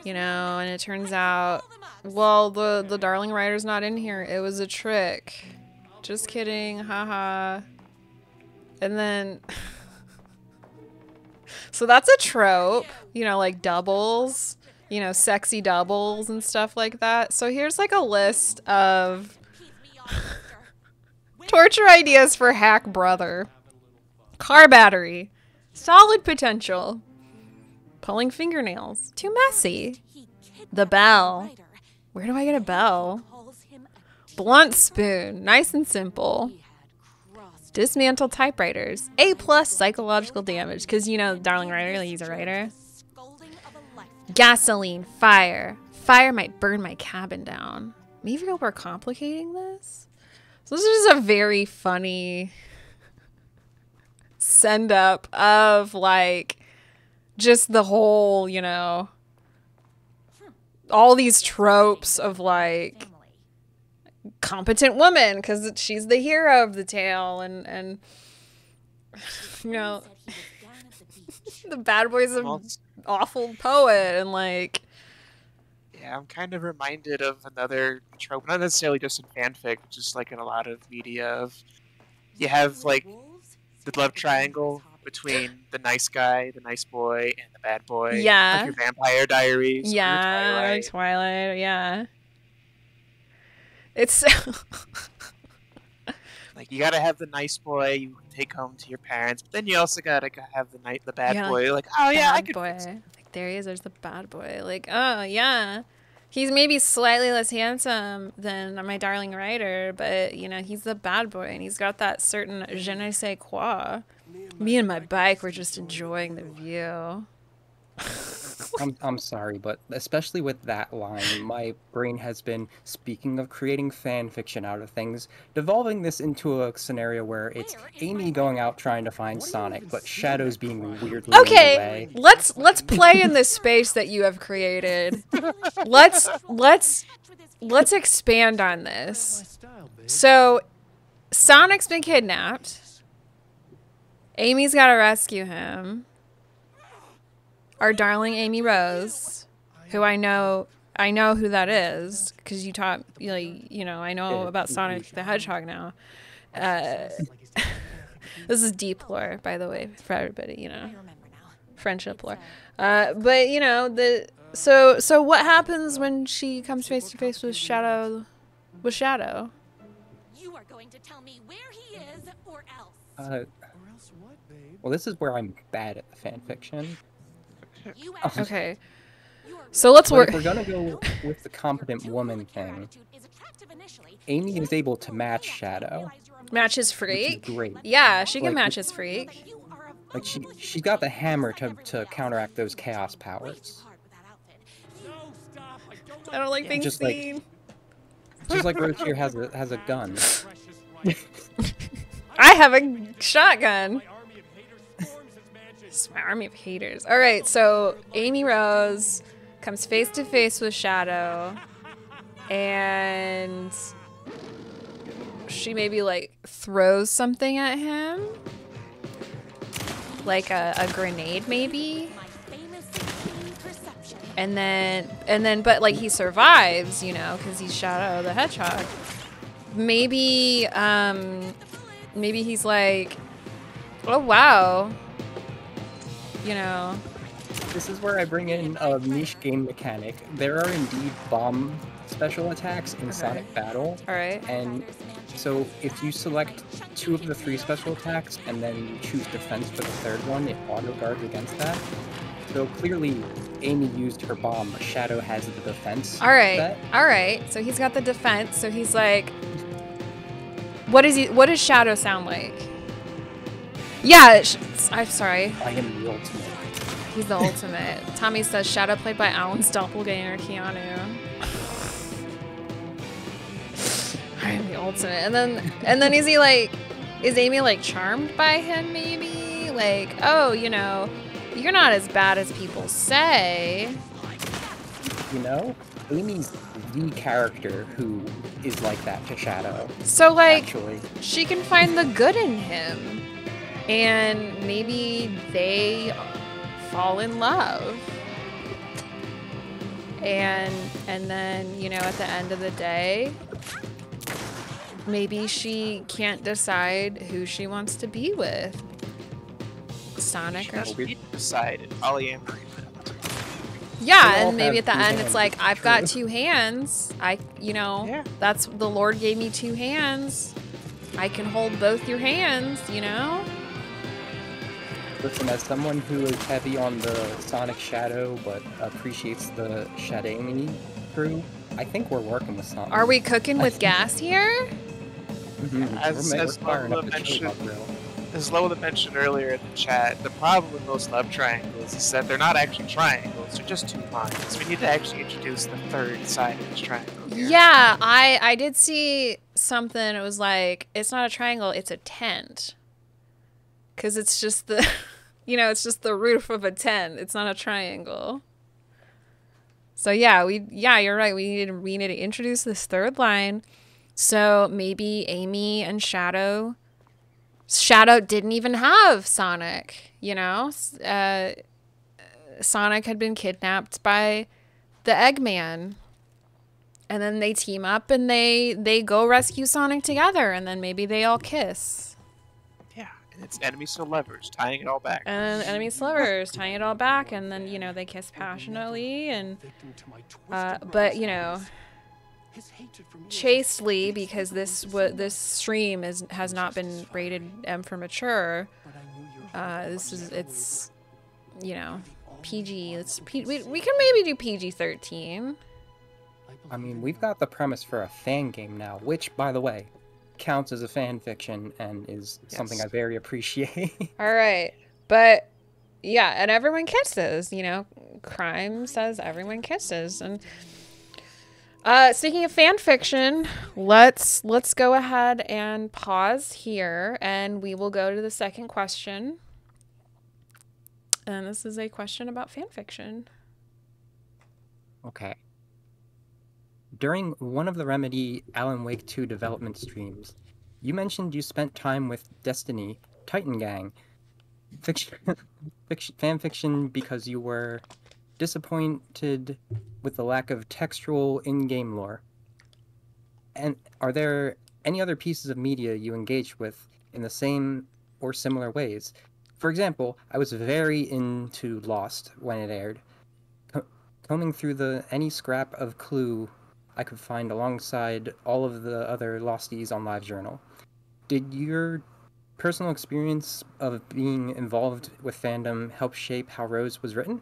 You know, and it turns out, well, the darling writer's not in here. It was a trick. Just kidding, haha. And then, so that's a trope, you know, like doubles, you know, sexy doubles and stuff like that. So here's like a list of torture ideas for hack brother. Car battery. Solid potential. Pulling fingernails. Too messy. The bell. Where do I get a bell? Blunt spoon. Nice and simple. Dismantle typewriters. A+ psychological damage. Because, you know, Darling Writer, like, he's a writer. Gasoline. Fire. Fire might burn my cabin down. Maybe we're complicating this? So this is a very funny send up of, like, just the whole, you know, all these tropes of, like, competent woman because she's the hero of the tale, and you know, the bad boy's an awful poet, and like, yeah, I'm kind of reminded of another trope, not necessarily just in fanfic, just like in a lot of media. Of you have like the love triangle between the nice guy, the nice boy, and the bad boy. Yeah, like your Vampire Diaries. Yeah, or Twilight. Yeah. It's like you gotta have the nice boy you take home to your parents, but then you also gotta have the bad boy. Like, oh yeah, I could. Like, there he is. There's the bad boy. Like, oh yeah, he's maybe slightly less handsome than my darling writer, but you know, he's the bad boy, and he's got that certain je ne sais quoi. Me and my bike were just enjoying the view. I'm sorry, but especially with that line, my brain has been, speaking of creating fan fiction out of things, devolving this into a scenario where it's Amy going out trying to find Sonic, but Shadow's being weirdly in the way. let's play in this space that you have created. Let's expand on this. So, Sonic's been kidnapped. Amy's got to rescue him. Our darling Amy Rose, who I know who that is because you taught, you know, I know about Sonic the Hedgehog now. This is deep lore, by the way, for everybody, you know, friendship lore. But you know, so what happens when she comes face to face with Shadow? You are going to tell me where he is, or else. Well, this is where I'm bad at the fan fiction. Okay, so let's work. If we're gonna go with the competent woman thing, Amy is able to match Shadow. Match his freak? Which is great. Yeah, she can match his freak. Like she's got the hammer to counteract those chaos powers. I don't like being seen. Just like Rose here has a gun. I have a shotgun. It's my army of haters. All right, so Amy Rose comes face to face with Shadow, and she maybe like throws something at him, like a grenade maybe, and then but like he survives, you know, because he's Shadow the Hedgehog. Maybe maybe he's like, oh wow. You know, this is where I bring in a niche game mechanic. There are indeed bomb special attacks in Sonic Battle. Alright. And so if you select 2 of the 3 special attacks and then you choose defense for the 3rd one, it auto guards against that. So clearly Amy used her bomb, but Shadow has the defense. Alright. So he's got the defense. So he's like, what does Shadow sound like? Yeah, I'm sorry. I am the ultimate. He's the ultimate. Tommy says Shadow played by Alan's doppelganger, Keanu. I am the ultimate. And then is Amy like charmed by him maybe? Like, oh, you know, you're not as bad as people say. You know, Amy's the character who is like that to Shadow. So like, actually, she can find the good in him. And maybe they fall in love. And then, you know, at the end of the day, maybe she can't decide who she wants to be with. Sonic or... She decided polyamory. Yeah, and maybe at the end it's like, I've got 2 hands. That's the Lord gave me 2 hands. I can hold both your hands, you know? Listen, as someone who is heavy on the Sonic Shadow but appreciates the Shadami crew, I think we're working with something. Are we cooking with gas here? As Lola mentioned earlier in the chat, the problem with most love triangles is that they're not actually triangles, they're just 2 lines. We need to actually introduce the third side of this triangle here. Yeah, I did see something. It was like, it's not a triangle, it's a tent. Because it's just the, it's just the roof of a tent. It's not a triangle. So yeah, you're right. We need to introduce this third line. So maybe Amy and Shadow didn't even have Sonic, Sonic had been kidnapped by the Eggman. And then they team up and they go rescue Sonic together, and then maybe they all kiss. Yeah, and it's enemies to lovers, tying it all back. And enemies to lovers, tying it all back, and then, they kiss passionately, and but chastely, because this stream has not been rated M for mature. It's PG. We can maybe do PG-13. I mean, we've got the premise for a fan game now, which, by the way, counts as a fan fiction and is something I very appreciate. All right, but yeah, and everyone kisses. Crime says everyone kisses, and speaking of fan fiction, let's go ahead and pause here, and we will go to the second question. And this is a question about fan fiction. Okay. During one of the Remedy Alan Wake 2 development streams, you mentioned you spent time with Destiny, Titan Gang, fan fiction because you were disappointed with the lack of textual in-game lore. And are there any other pieces of media you engaged with in the same or similar ways? For example, I was very into Lost when it aired, combing through any scrap of Clue I could find alongside all of the other Losties on LiveJournal. Did your personal experience of being involved with fandom help shape how Rose was written?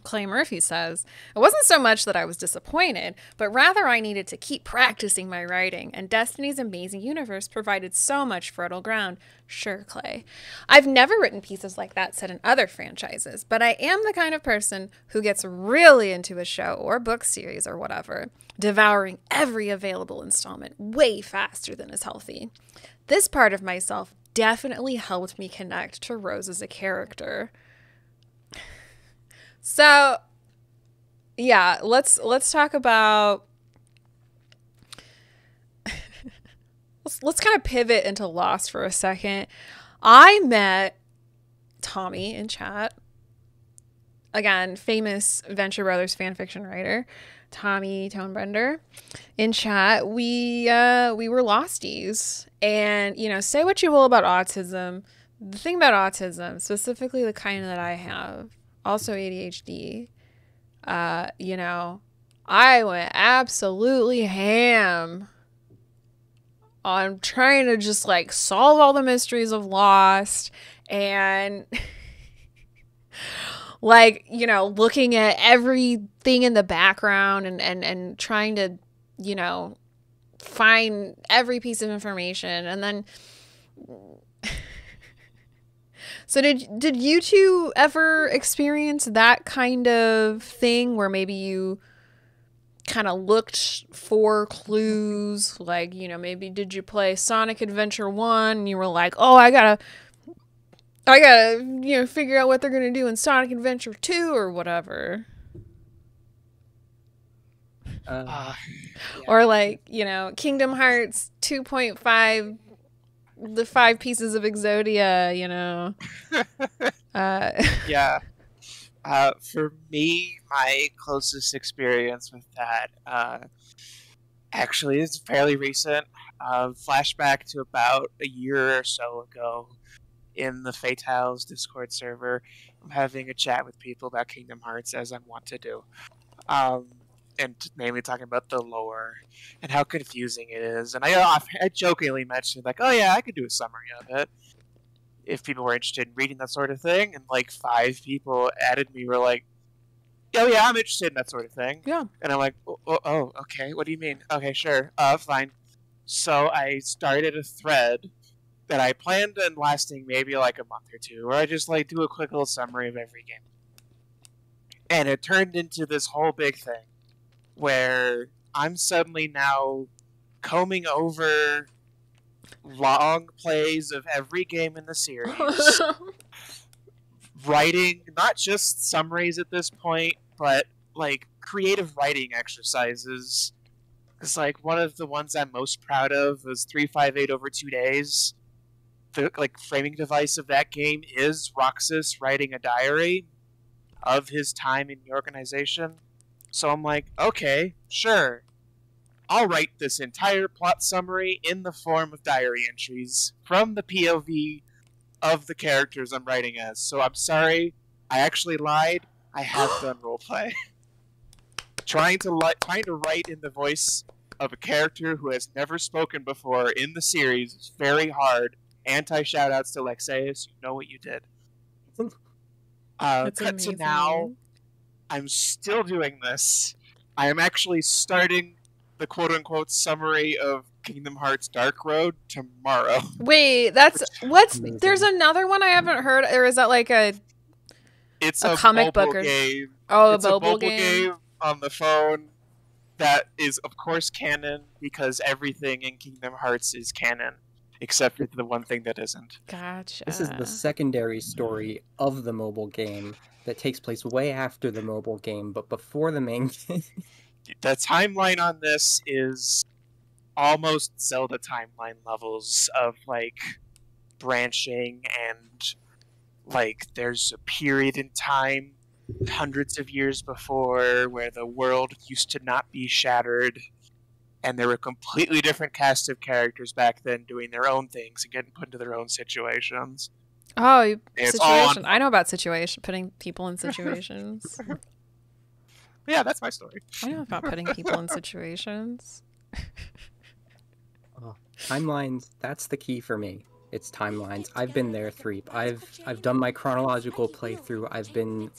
Clay Murphy says, it wasn't so much that I was disappointed, but rather I needed to keep practicing my writing, and Destiny's amazing universe provided so much fertile ground. Sure, Clay. I've never written pieces like that set in other franchises, but I am the kind of person who gets really into a show or book series or whatever, devouring every available installment way faster than is healthy. This part of myself definitely helped me connect to Rose as a character. So, yeah, let's talk about let's kind of pivot into Lost for a second. I met Tommy in chat. Again, famous Venture Brothers fanfiction writer, Tommy Tonebender. In chat, we were Losties. And, say what you will about autism. The thing about autism, specifically the kind that I have, also ADHD, I went absolutely ham on trying to just solve all the mysteries of Lost, and looking at everything in the background and trying to find every piece of information. And then so did you two ever experience that kind of thing where maybe you kind of looked for clues? Maybe did you play Sonic Adventure 1 and you were like, oh, I gotta figure out what they're gonna do in Sonic Adventure 2 or whatever. Or Kingdom Hearts 2.5, the 5 pieces of Exodia, Yeah. For me, my closest experience with that, actually is fairly recent. Flashback to about a year or so ago in the Fatales Discord server. I'm having a chat with people about Kingdom Hearts, as I want to do. And mainly talking about the lore and how confusing it is. And I jokingly mentioned, oh yeah, I could do a summary of it if people were interested in reading that sort of thing. And 5 people added me, were like, oh yeah, I'm interested in that sort of thing. Yeah. And I'm like, oh, okay, what do you mean? Okay, sure, fine. So I started a thread that I planned on lasting maybe like a month or two, where I just like do a quick little summary of every game. And it turned into this whole big thing where I'm suddenly now combing over long plays of every game in the series, writing not just summaries at this point, but like creative writing exercises. Because like one of the ones I'm most proud of was 358 over 2 days. The like framing device of that game is Roxas writing a diary of his time in the organization. So I'm like, okay, sure. I'll write this entire plot summary in the form of diary entries from the POV of the characters I'm writing as. So I'm sorry, I actually lied. I have done roleplay. trying to write in the voice of a character who has never spoken before in the series is very hard. Anti-shoutouts to Lexeus, you know what you did. That's cut amazing. to now, I'm still doing this. I am actually starting the quote-unquote summary of Kingdom Hearts Dark Road tomorrow. Wait, that's what's Amazing. there's another one I haven't heard, or is that like It's a a comic mobile book or game. oh, It's a a mobile mobile game? game on the phone that is, of course, canon because everything in Kingdom Hearts is canon, except for the one thing that isn't. Gotcha. This is the secondary story of the mobile game that takes place way after the mobile game, but before the main game. The timeline on this is almost Zelda timeline levels of like branching, and like there's a period in time hundreds of years before where the world used to not be shattered, and there were a completely different cast of characters back then doing their own things and getting put into their own situations. Oh, It's all situation. I know about situation, putting people in situations. Yeah, that's my story. I know about putting people in situations. Timelines, that's the key for me. It's timelines. I've been there, Threep. I've done my chronological playthrough. I've been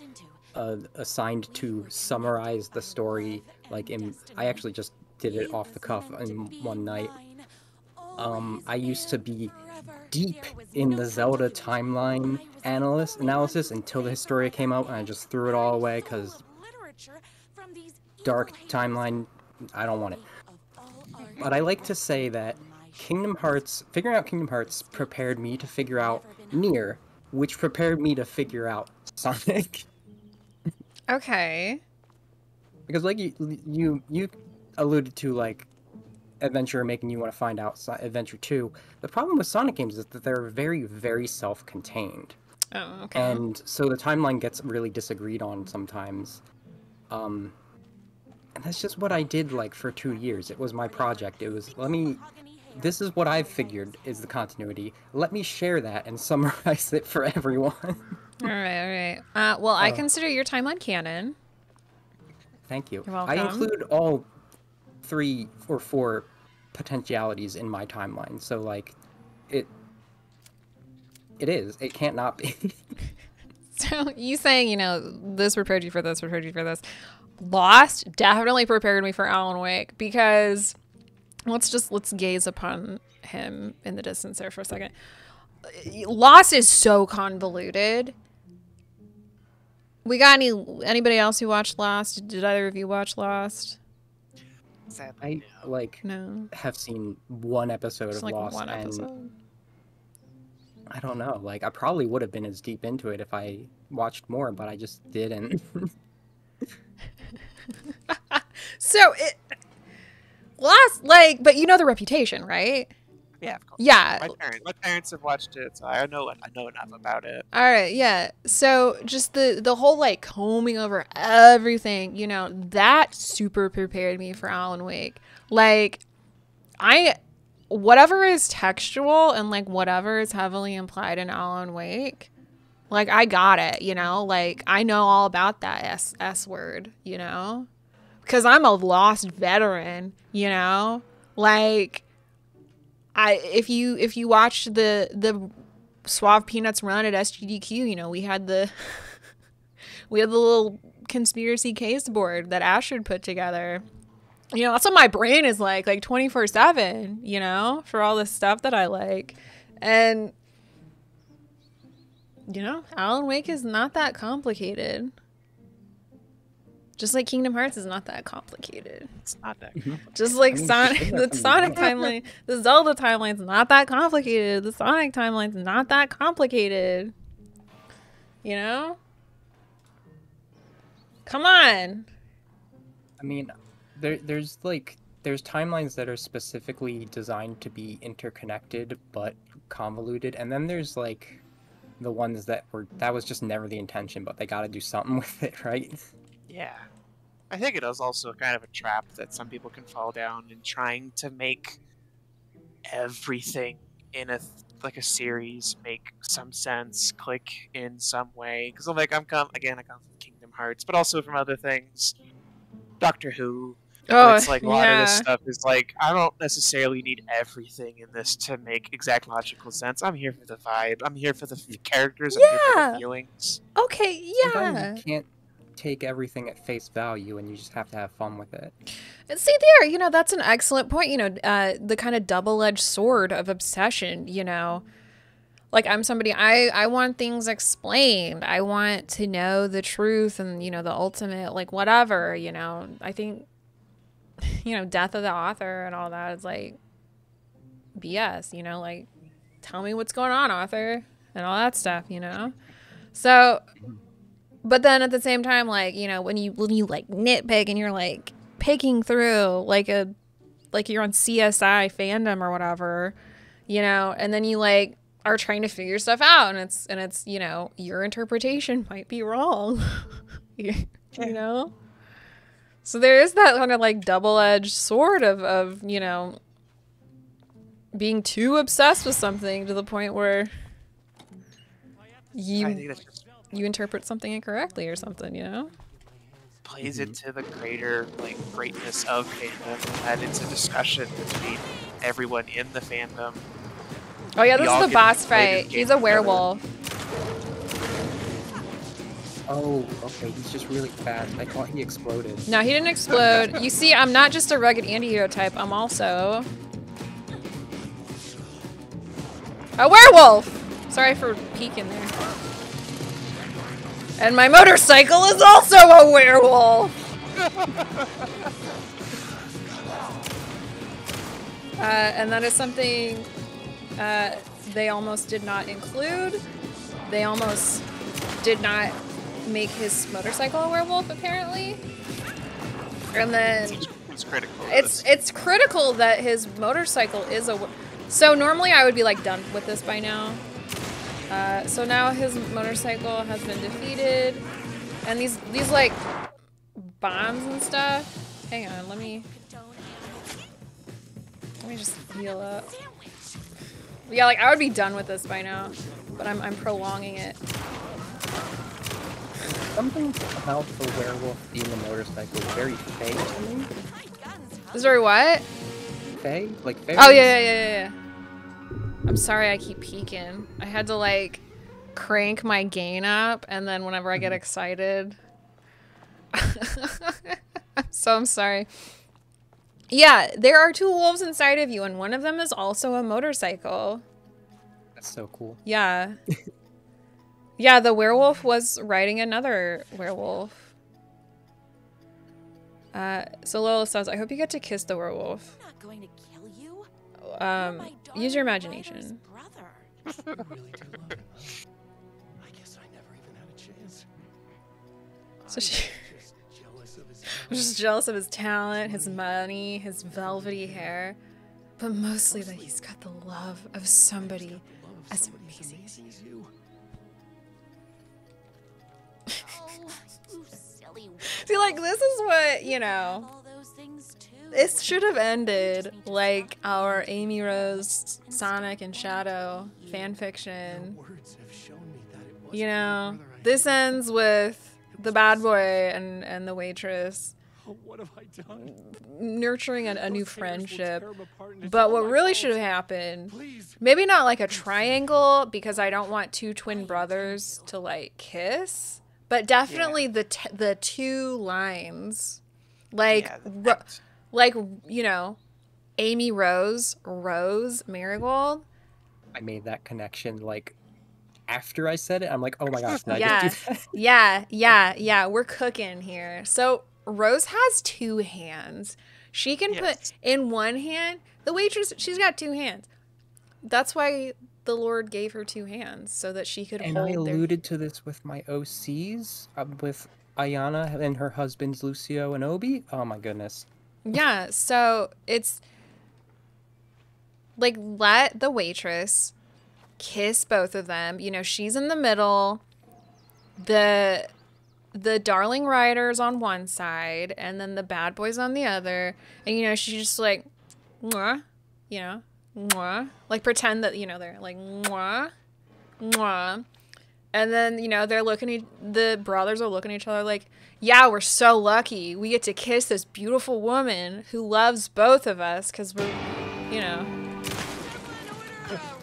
assigned to summarize the story. I actually just did it off the cuff in one night. I used to be deep in the Zelda timeline analysis until the Historia came out, and I just threw it all away because dark timeline, I don't want it. But I like to say that figuring out Kingdom Hearts prepared me to figure out Nier, which prepared me to figure out Sonic. Okay. Because like you alluded to, like, Adventure making you want to find out Adventure 2. The problem with Sonic games is that they're very, very self-contained. Oh, okay. And so the timeline gets really disagreed on sometimes. And that's just what I did, like, for 2 years. It was my project. It was, this is what I've figured is the continuity. Let me share that and summarize it for everyone. All right. Well, I consider your timeline canon. Thank you. You're welcome. I include all 3 or 4 potentialities in my timeline. So, like, it can't not be. So you saying, this prepared you for this, prepared you for this. Lost definitely prepared me for Alan Wake, because let's gaze upon him in the distance there for a second. Lost is so convoluted. We got anybody else who watched Lost? Did either of you watch Lost? Sadly, No. have seen one episode Just of Lost, one and episode. I don't know. Like, I probably would have been as deep into it if I watched more, but I just didn't. So Lost, but you know the reputation, right? yeah, of course. Yeah. My parents have watched it, so I know enough about it. All right, yeah. So just the whole combing over everything, that super prepared me for Alan Wake. Whatever is textual and whatever is heavily implied in Alan Wake, I got it, I know all about that S word, because I'm a Lost veteran, if you watched the Suave Peanuts run at SGDQ, we had the little conspiracy case board that Ashford put together, You know, that's what my brain is like 24/7, you know, for all this stuff that I like. And, you know, Alan Wake is not that complicated. Just like Kingdom Hearts is not that complicated. It's not that complicated. Just like I mean, Sonic, the Sonic timeline, the Zelda timeline's not that complicated. The Sonic timeline's not that complicated. You know? Come on. I mean, there's timelines that are specifically designed to be interconnected but convoluted, and then there's like the ones that was just never the intention, but they got to do something with it, right? Yeah. I think it is also kind of a trap that some people can fall down in trying to make everything in a series make some sense, click in some way. Because I come from Kingdom Hearts, but also from other things, Doctor Who. Oh, it's like a lot of this stuff is like, I don't necessarily need everything in this to make exact logical sense. I'm here for the vibe. I'm here for the characters. I'm here for the feelings. Okay, yeah. Sometimes you can't take everything at face value, and you just have to have fun with it. See there, you know, that's an excellent point. You know, the kind of double-edged sword of obsession, you know. Like, I'm somebody, I want things explained. I want to know the truth and, you know, the ultimate, like, whatever, you know. I think, you know, death of the author and all that is, like, BS, you know. Like, tell me what's going on, author, and all that stuff, you know. So, but then at the same time, like, you know, when you like, nitpick and you're, like, picking through, like you're on CSI Fandom or whatever, you know, and then you, like, are trying to figure stuff out, and it's you know, your interpretation might be wrong. You know, so there is that kind of like double-edged sword of you know, being too obsessed with something to the point where you interpret something incorrectly or something, you know. Plays into the greater like greatness of fandom, and it's a discussion between everyone in the fandom. Oh yeah, this is the boss fight. He's a werewolf. Oh, okay, he's just really fast. I thought he exploded. No, he didn't explode. You see, I'm not just a rugged anti-hero type, I'm also a werewolf! Sorry for peeking there. And my motorcycle is also a werewolf! And that is something they almost did not include. They almost did not make his motorcycle a werewolf, apparently. And then it's critical. It's critical that his motorcycle is a. So normally I would be like done with this by now. So now his motorcycle has been defeated, and these like bombs and stuff. Hang on, let me just heal up. Yeah, like I would be done with this by now, but I'm prolonging it. Something about the werewolf being a motorcycle is very fey to me. Is there what? Fey? Like fey? Oh yeah. I'm sorry I keep peeking. I had to like crank my gain up, and then whenever I get excited. I'm sorry. Yeah, there are two wolves inside of you, and one of them is also a motorcycle. That's so cool. Yeah. Yeah, the werewolf was riding another werewolf. So Lola says, I hope you get to kiss the werewolf. I'm not going to kill you. Use your imagination. I really do love him. I guess I never even had a chance. So she... I'm just jealous of his talent, his money, his velvety hair, but mostly that he's got the love of somebody as amazing as you. See, like, this is what, you know, it should have ended like our Amy Rose, Sonic, and Shadow fanfiction. You know, this ends with the bad boy and the waitress what have I done? Nurturing a new friendship. But what really should have happened, maybe not like a triangle, because I don't want two twin brothers to like kiss, but definitely the two lines, like Like, you know, Amy Rose Marigold. I made that connection like after I said it. I'm like, oh my gosh, did I Yeah. just do that? Yeah. We're cooking here. So Rose has 2 hands. She can put in one hand. The waitress, she's got 2 hands. That's why the Lord gave her 2 hands, so that she could And hold I their... alluded to this with my OCs, with Ayana and her husbands Lucio and Obi. Oh my goodness. Yeah, so it's like, let the waitress kiss both of them. You know, she's in the middle. The darling riders on one side, and then the bad boys on the other. And, you know, she's just like, mwah, you know, mwah. Like, pretend that, you know, they're like, mwah, mwah. And then, you know, they're looking, the brothers are looking at each other like, yeah, we're so lucky. We get to kiss this beautiful woman who loves both of us, because we're, you know.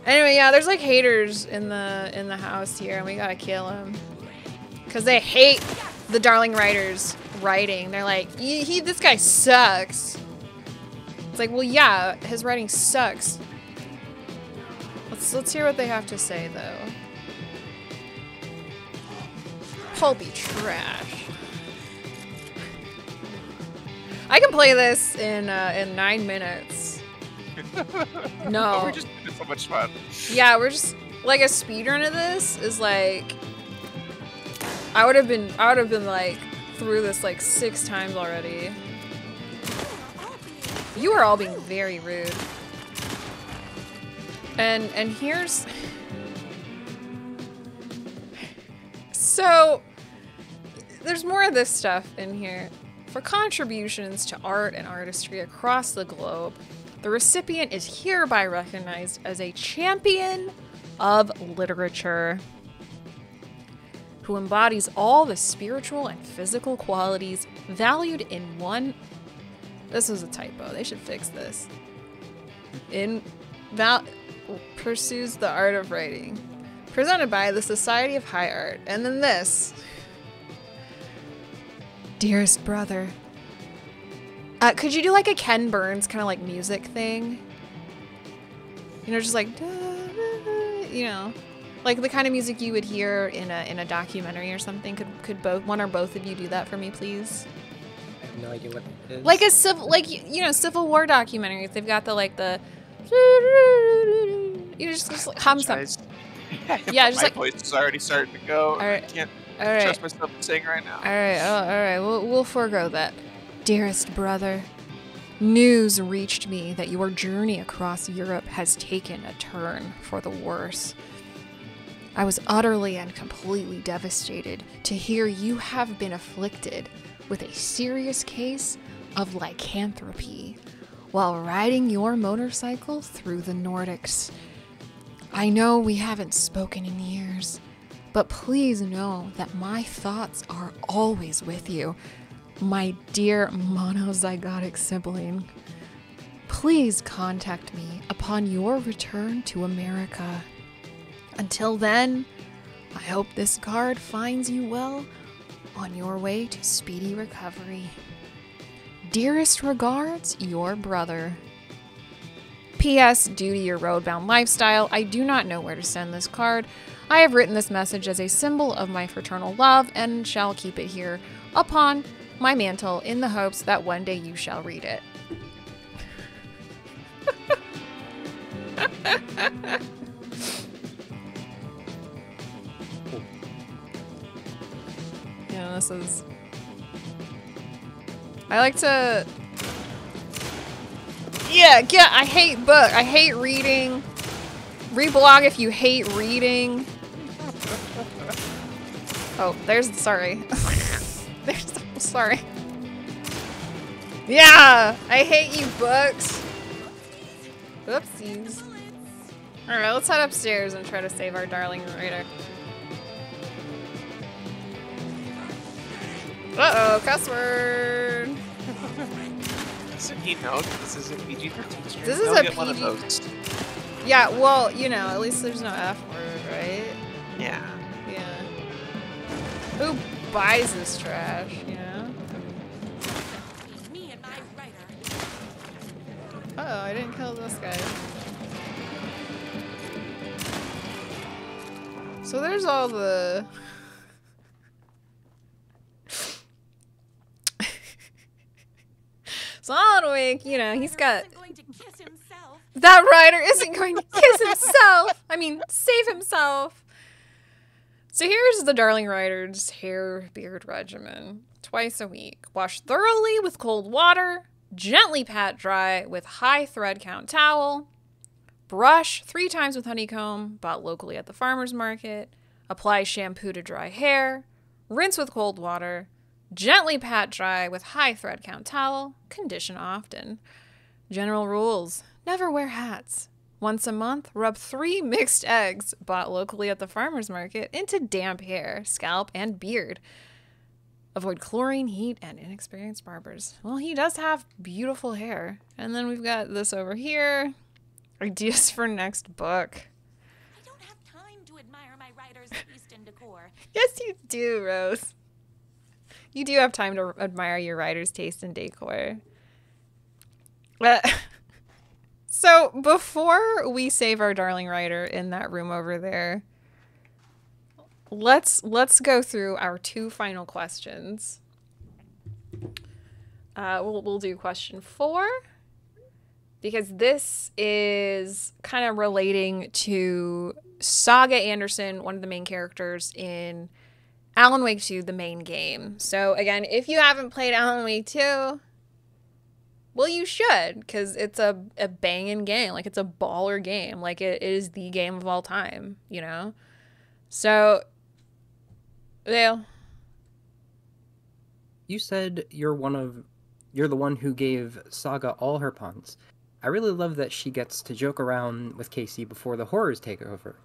Anyway, yeah, there's like haters in the house here, and we gotta kill them. Because they hate the darling writer's writing. They're like, this guy sucks. It's like, well, yeah, his writing sucks. Let's hear what they have to say, though. Pulpy trash. I can play this in 9 minutes. No. We're just having so much fun. Yeah, we're just like, a speedrun of this is like, I would have been like through this like 6 times already. You are all being very rude. And here's, so there's more of this stuff in here. For contributions to art and artistry across the globe, the recipient is hereby recognized as a champion of literature who embodies all the spiritual and physical qualities valued in one... This was a typo. They should fix this. Pursues the art of writing. Presented by the Society of High Art. And then this. Dearest brother. Could you do like a Ken Burns kind of like music thing? You know, just like, you know, like the kind of music you would hear in a documentary or something. Could one or both of you do that for me, please? I have no idea what it is. Like a Civil War documentaries. They've got the you just like hum something. Yeah, just my like, voice is already starting to go. All right. I can't All right. trust myself to sing right now. All right. We'll forego that. Dearest brother, news reached me that your journey across Europe has taken a turn for the worse. I was utterly and completely devastated to hear you have been afflicted with a serious case of lycanthropy while riding your motorcycle through the Nordics. I know we haven't spoken in years, but please know that my thoughts are always with you, my dear monozygotic sibling. Please contact me upon your return to America. Until then, I hope this card finds you well on your way to speedy recovery. Dearest regards, your brother. P.S. Due to your roadbound lifestyle, I do not know where to send this card. I have written this message as a symbol of my fraternal love and shall keep it here upon my mantle in the hopes that one day you shall read it. Yeah, this is... I like to... Yeah, I hate I hate reading. Reblog if you hate reading. Oh, sorry. Sorry. Yeah, I hate you books. Oopsies. Alright, let's head upstairs and try to save our darling writer. Uh-oh, cuss word. Doesn't he know that this is a PG-13 stream? This is He'll a get one of PG. those. Yeah, well, you know, at least there's no F word, right? Yeah. Yeah. Who buys this trash, you know? Me and my writer. Uh-oh, I didn't kill this guy. So there's all the... So Alan Wake, you know, he's got... That rider isn't going to kiss himself! I mean, save himself! So here's the Darling Rider's hair beard regimen. Twice a week. Wash thoroughly with cold water. Gently pat dry with high thread count towel. Brush 3 times with honeycomb, bought locally at the farmer's market. Apply shampoo to dry hair. Rinse with cold water. Gently pat dry with high thread count towel. Condition often. General rules. Never wear hats. Once a month, rub 3 mixed eggs, bought locally at the farmer's market, into damp hair, scalp, and beard. Avoid chlorine, heat, and inexperienced barbers. Well, he does have beautiful hair. And then we've got this over here. Ideas for next book. I don't have time to admire my writer's taste in decor. Yes, you do, Rose. You do have time to admire your writer's taste in decor. So before we save our darling writer in that room over there, let's go through our 2 final questions. We'll do question 4 because this is kind of relating to Saga Anderson, one of the main characters in Alan Wake 2, the main game. So again, if you haven't played Alan Wake 2, well, you should, because it's a banging game. Like, it's a baller game. Like, it is the game of all time, you know? So, Dale. You said you're the one who gave Saga all her puns. I really love that she gets to joke around with Casey before the horrors take over.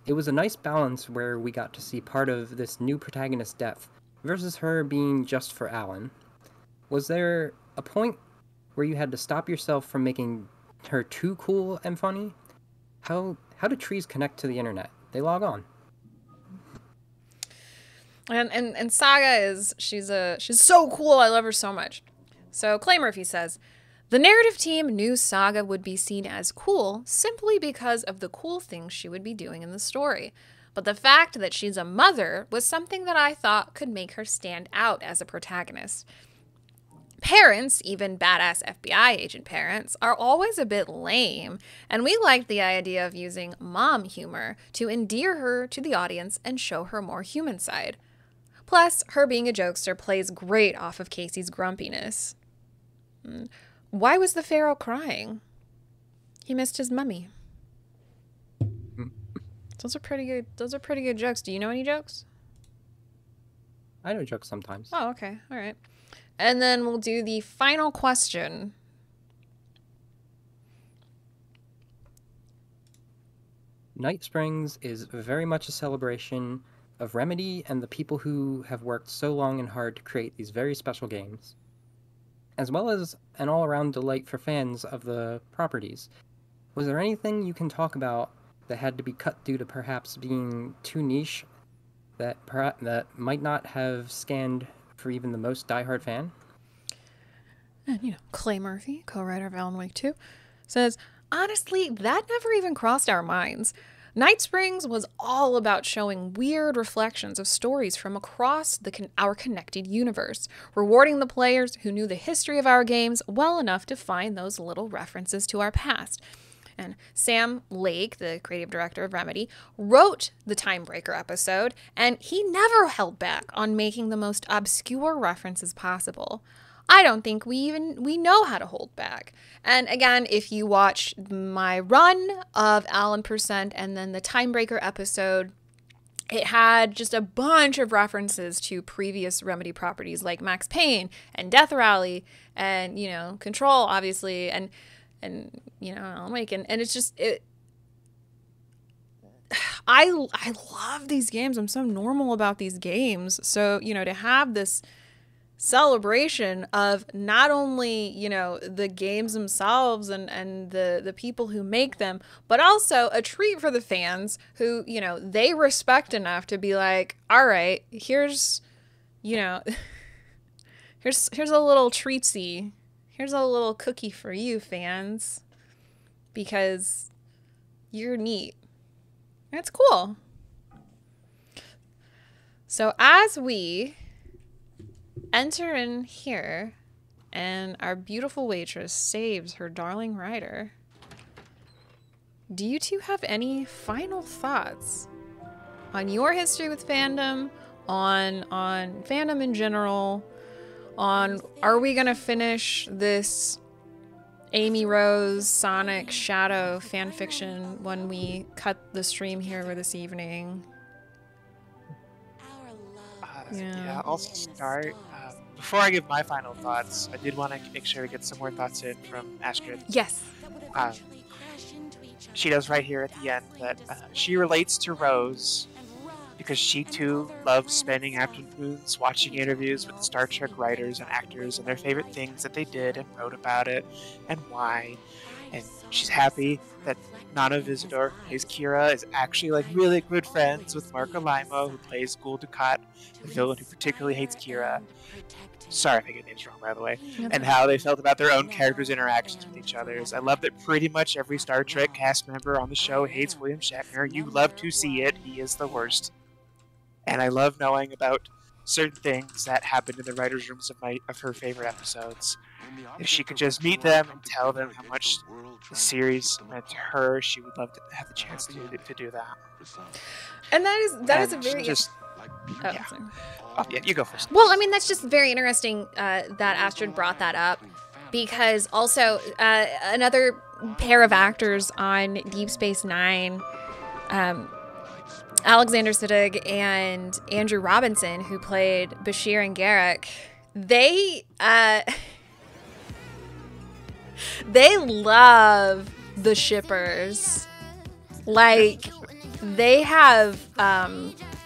It was a nice balance where we got to see part of this new protagonist's depth versus her being just for Alan. Was there a point where you had to stop yourself from making her too cool and funny? How do trees connect to the internet? They log on. And Saga she's so cool. I love her so much. So Clay Murphy says, the narrative team knew Saga would be seen as cool simply because of the cool things she would be doing in the story. But the fact that she's a mother was something that I thought could make her stand out as a protagonist. Parents, even badass FBI agent parents, are always a bit lame, and we liked the idea of using mom humor to endear her to the audience and show her more human side. Plus, her being a jokester plays great off of Casey's grumpiness. Why was the Pharaoh crying? He missed his mummy. Those are pretty good jokes. Do you know any jokes? I know jokes sometimes. Oh, okay. All right. And then we'll do the final question. Night Springs is very much a celebration of Remedy and the people who have worked so long and hard to create these very special games, as well as an all-around delight for fans of the properties. Was there anything you can talk about that had to be cut due to perhaps being too niche, that might not have scanned for even the most diehard fan? And, Clay Murphy, co-writer of Alan Wake 2, says, honestly, that never even crossed our minds. Night Springs was all about showing weird reflections of stories from across our connected universe, rewarding the players who knew the history of our games well enough to find those little references to our past. And Sam Lake, the creative director of Remedy, wrote the Timebreaker episode, and he never held back on making the most obscure references possible. I don't think we know how to hold back. And again, if you watch my run of Alan Percent and then the Timebreaker episode, it had just a bunch of references to previous Remedy properties like Max Payne and Death Rally and, Control, obviously, and Alan Wake. And it's just, I love these games. I'm so normal about these games. So, to have this celebration of not only, the games themselves and the people who make them, but also a treat for the fans who, they respect enough to be like, all right, here's a little treatsy here's a little cookie for you, fans, because you're neat. That's cool. So as we enter in here and our beautiful waitress saves her darling rider, do you two have any final thoughts on your history with fandom, on fandom in general, on are we gonna finish this Amy Rose, Sonic, Shadow fanfiction when we cut the stream here this evening? Yeah, I'll start. Before I give my final thoughts, I did want to make sure to get some more thoughts in from Astrid. Yes. She does right here at the end that she relates to Rose because she too loves spending afternoons watching interviews with Star Trek writers and actors and their favorite things that they did and wrote about it and why. And she's happy that Nana Visitor, who plays Kira, is actually like really good friends with Marco Limo, who plays Gul Dukat, the villain who particularly hates Kira. Sorry if I get names wrong, by the way. And how they felt about their own characters' interactions with each other. I love that pretty much every Star Trek cast member on the show hates William Shatner. You love to see it. He is the worst. And I love knowing about certain things that happened in the writers' rooms of her favorite episodes. If she could just meet them and tell them how much the series meant to her, she would love to have the chance to do that. And that is a very yeah, you go first. Well, I mean, that's just very interesting that Astrid brought that up, because also another pair of actors on Deep Space Nine, Alexander Siddig and Andrew Robinson, who played Bashir and Garrick, they love the shippers. Like, they have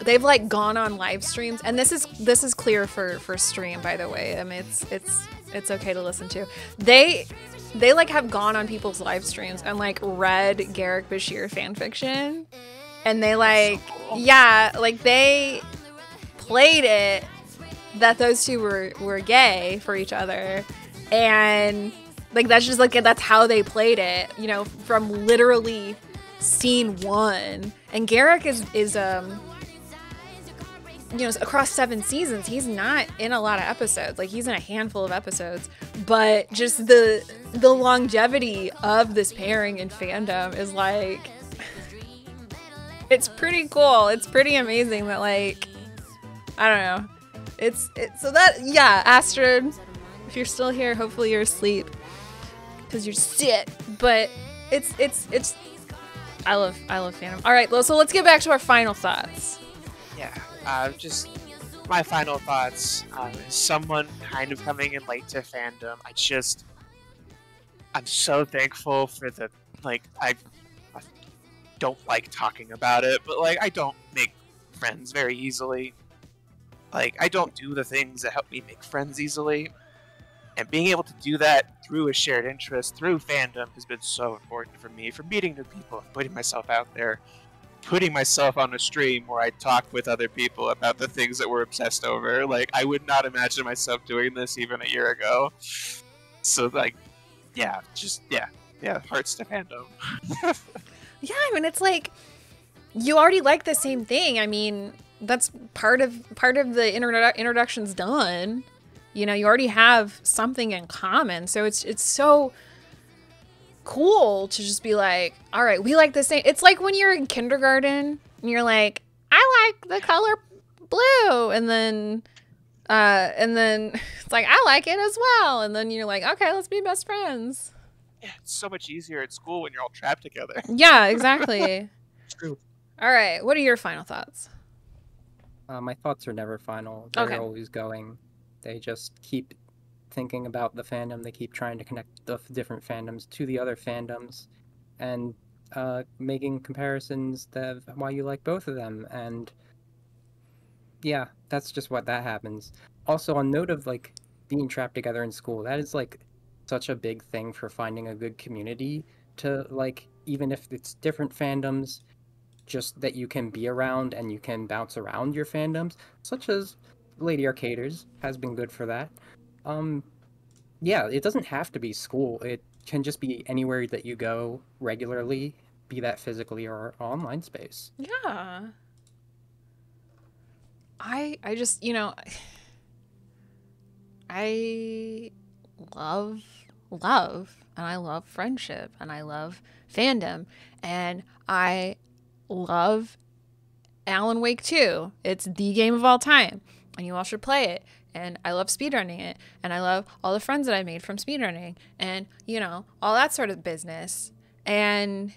they've like gone on live streams, and this is clear for stream, by the way. I mean, it's okay to listen to. They like have gone on people's live streams and like read Garrick Bashir fan fiction, and they like like they played it that those two were gay for each other, and like that's just like that's how they played it, you know, from literally scene one. And Garrick is you know, across 7 seasons, he's not in a lot of episodes. Like, he's in a handful of episodes, but just the longevity of this pairing in fandom is like, it's pretty cool. It's pretty amazing that, like, I don't know. It's so that, yeah, Astrid, if you're still here, hopefully you're asleep because you're sick. But it's I love fandom. All right, so let's get back to our final thoughts. Yeah, just my final thoughts. As someone kind of coming in late to fandom, I'm so thankful for the, like, I don't like talking about it, but like, I don't make friends very easily. Like, I don't do the things that help me make friends easily. And being able to do that through a shared interest, through fandom, has been so important for me, for meeting new people, putting myself out there, putting myself on a stream where I talk with other people about the things that we're obsessed over. Like, I would not imagine myself doing this even a year ago. So, like, yeah, hearts to fandom. Yeah, I mean, it's like, you already like the same thing. I mean, that's part of the introduction's done. You know, you already have something in common. So it's so cool to just be like, all right, we like the same. It's like when you're in kindergarten and you're like, I like the color blue, and then it's like, I like it as well, and then you're like, okay, let's be best friends. Yeah, it's so much easier at school when you're all trapped together. Yeah, exactly. True. All right, what are your final thoughts? My thoughts are never final. They're Okay. always going. They just keep thinking about the fandom. They keep trying to connect the different fandoms to the other fandoms, and making comparisons of why you like both of them. And yeah, that's just what that happens. Also, on note of like being trapped together in school, that is like such a big thing for finding a good community, to like, even if it's different fandoms, just that you can be around and you can bounce around your fandoms, such as Lady Arcaders has been good for that. Yeah, it doesn't have to be school. It can just be anywhere that you go regularly, be that physically or online space. Yeah. I just, you know, I love and I love friendship and I love fandom and I love Alan Wake 2. It's the game of all time and you all should play it. And I love speedrunning it and I love all the friends that I made from speedrunning and, you know, all that sort of business. And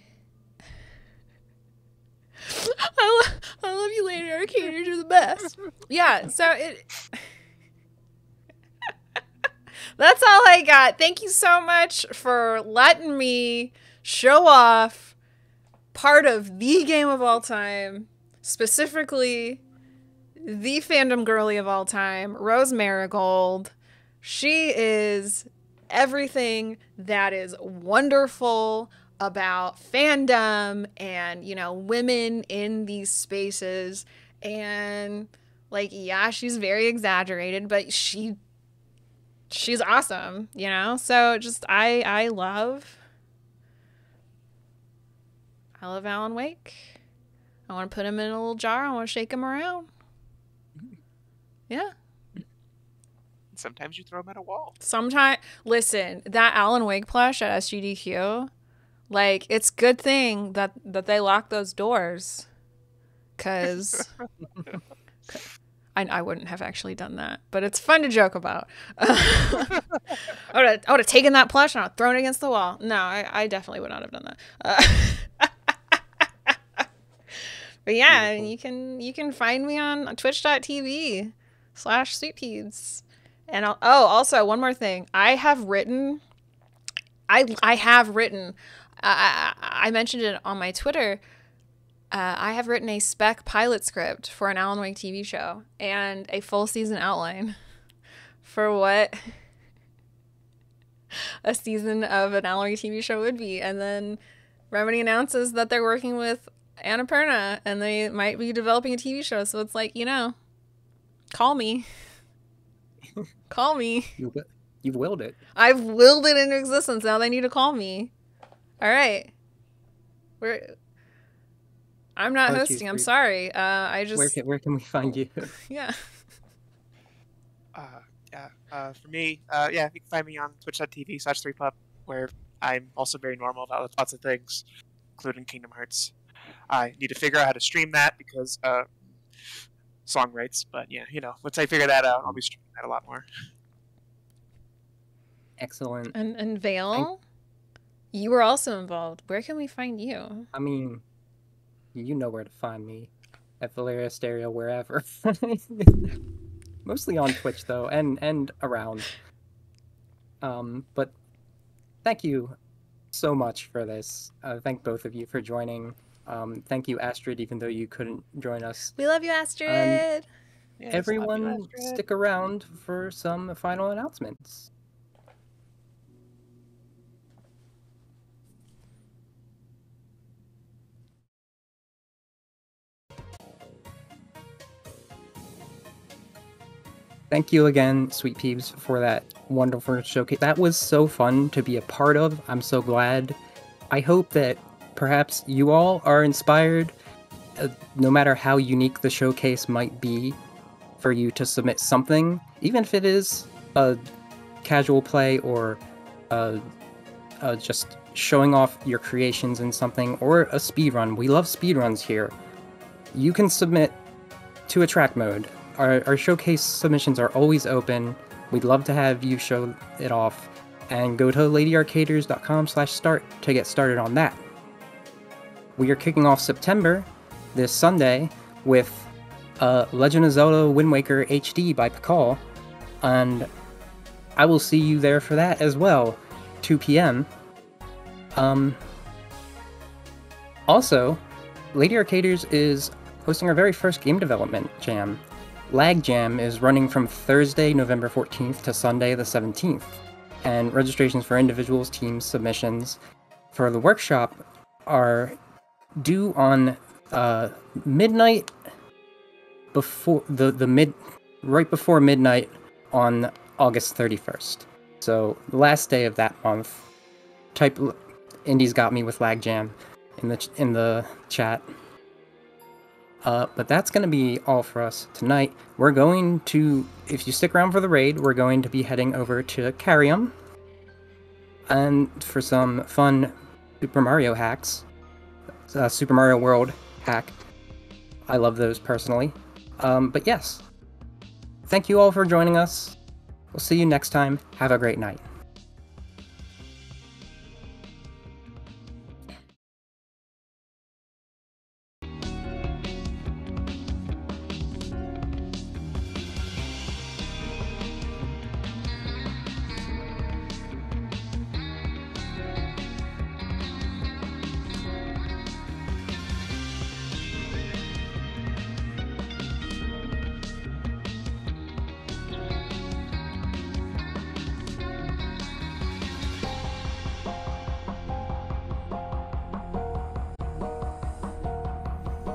I love you, Lady Arcaders. You're the best. Yeah, so that's all I got. Thank you so much for letting me show off part of the game of all time, specifically the fandom girly of all time, Rose Marigold. She is everything that is wonderful about fandom and, you know, women in these spaces. And, like, yeah, she's very exaggerated, but she's awesome, you know? So just, I love Alan Wake. I want to put him in a little jar. I want to shake him around. Yeah. Sometimes you throw them at a wall. Listen, that Alan Wake plush at SGDQ, like, it's good thing that they locked those doors. Because I wouldn't have actually done that. But it's fun to joke about. I would have taken that plush and I would have thrown it against the wall. No, I definitely would not have done that. But yeah, you can find me on twitch.tv/SweetPeebs. And also one more thing. I have written, I mentioned it on my Twitter. I have written a spec pilot script for an Alan Wake TV show and a full season outline for what a season of an Alan Wake TV show would be. And then Remedy announces that they're working with Annapurna and they might be developing a TV show. So it's like, you know, call me. Call me. You've willed it. I've willed it into existence. Now they need to call me. All right. I'm not hosting. I'm sorry. Where can we find you? Yeah. For me, you can find me on twitch.tv/threepup, where I'm also very normal about lots of things, including Kingdom Hearts. I need to figure out how to stream that because song rights, but yeah, you know, once I figure that out, I'll be streaming that a lot more. Excellent. And Vale, you were also involved. Where can we find you? I mean, you know where to find me. At ValeriaAsteria, wherever. Mostly on Twitch, though, and around. But thank you so much for this. Thank both of you for joining. Thank you, Astrid, even though you couldn't join us. We love you, Astrid! Yes, Everyone, love you, Astrid. stick around for some final announcements. Thank you again, SweetPeebs, for that wonderful showcase. That was so fun to be a part of. I'm so glad. I hope that perhaps you all are inspired, no matter how unique the showcase might be, for you to submit something, even if it is a casual play or just showing off your creations in something, or a speedrun. We love speedruns here. You can submit to a track mode. Our showcase submissions are always open. We'd love to have you show it off. And go to ladyarcaders.com/start to get started on that. We are kicking off September this Sunday with Legend of Zelda Wind Waker HD by Pakal. And I will see you there for that as well, 2 p.m. Also, Lady Arcaders is hosting our very first game development jam. Lag Jam is running from Thursday, November 14th to Sunday, the 17th. And registrations for individuals, teams, submissions for the workshop are due on midnight before right before midnight on August 31st. So the last day of that month, type Indy's got me with lag jam in the chat. But that's going to be all for us tonight. We're going to, if you stick around for the raid, we're going to be heading over to Carium and for some fun Super Mario hacks. Super Mario World hack. I love those personally. But yes, thank you all for joining us. We'll see you next time. Have a great night.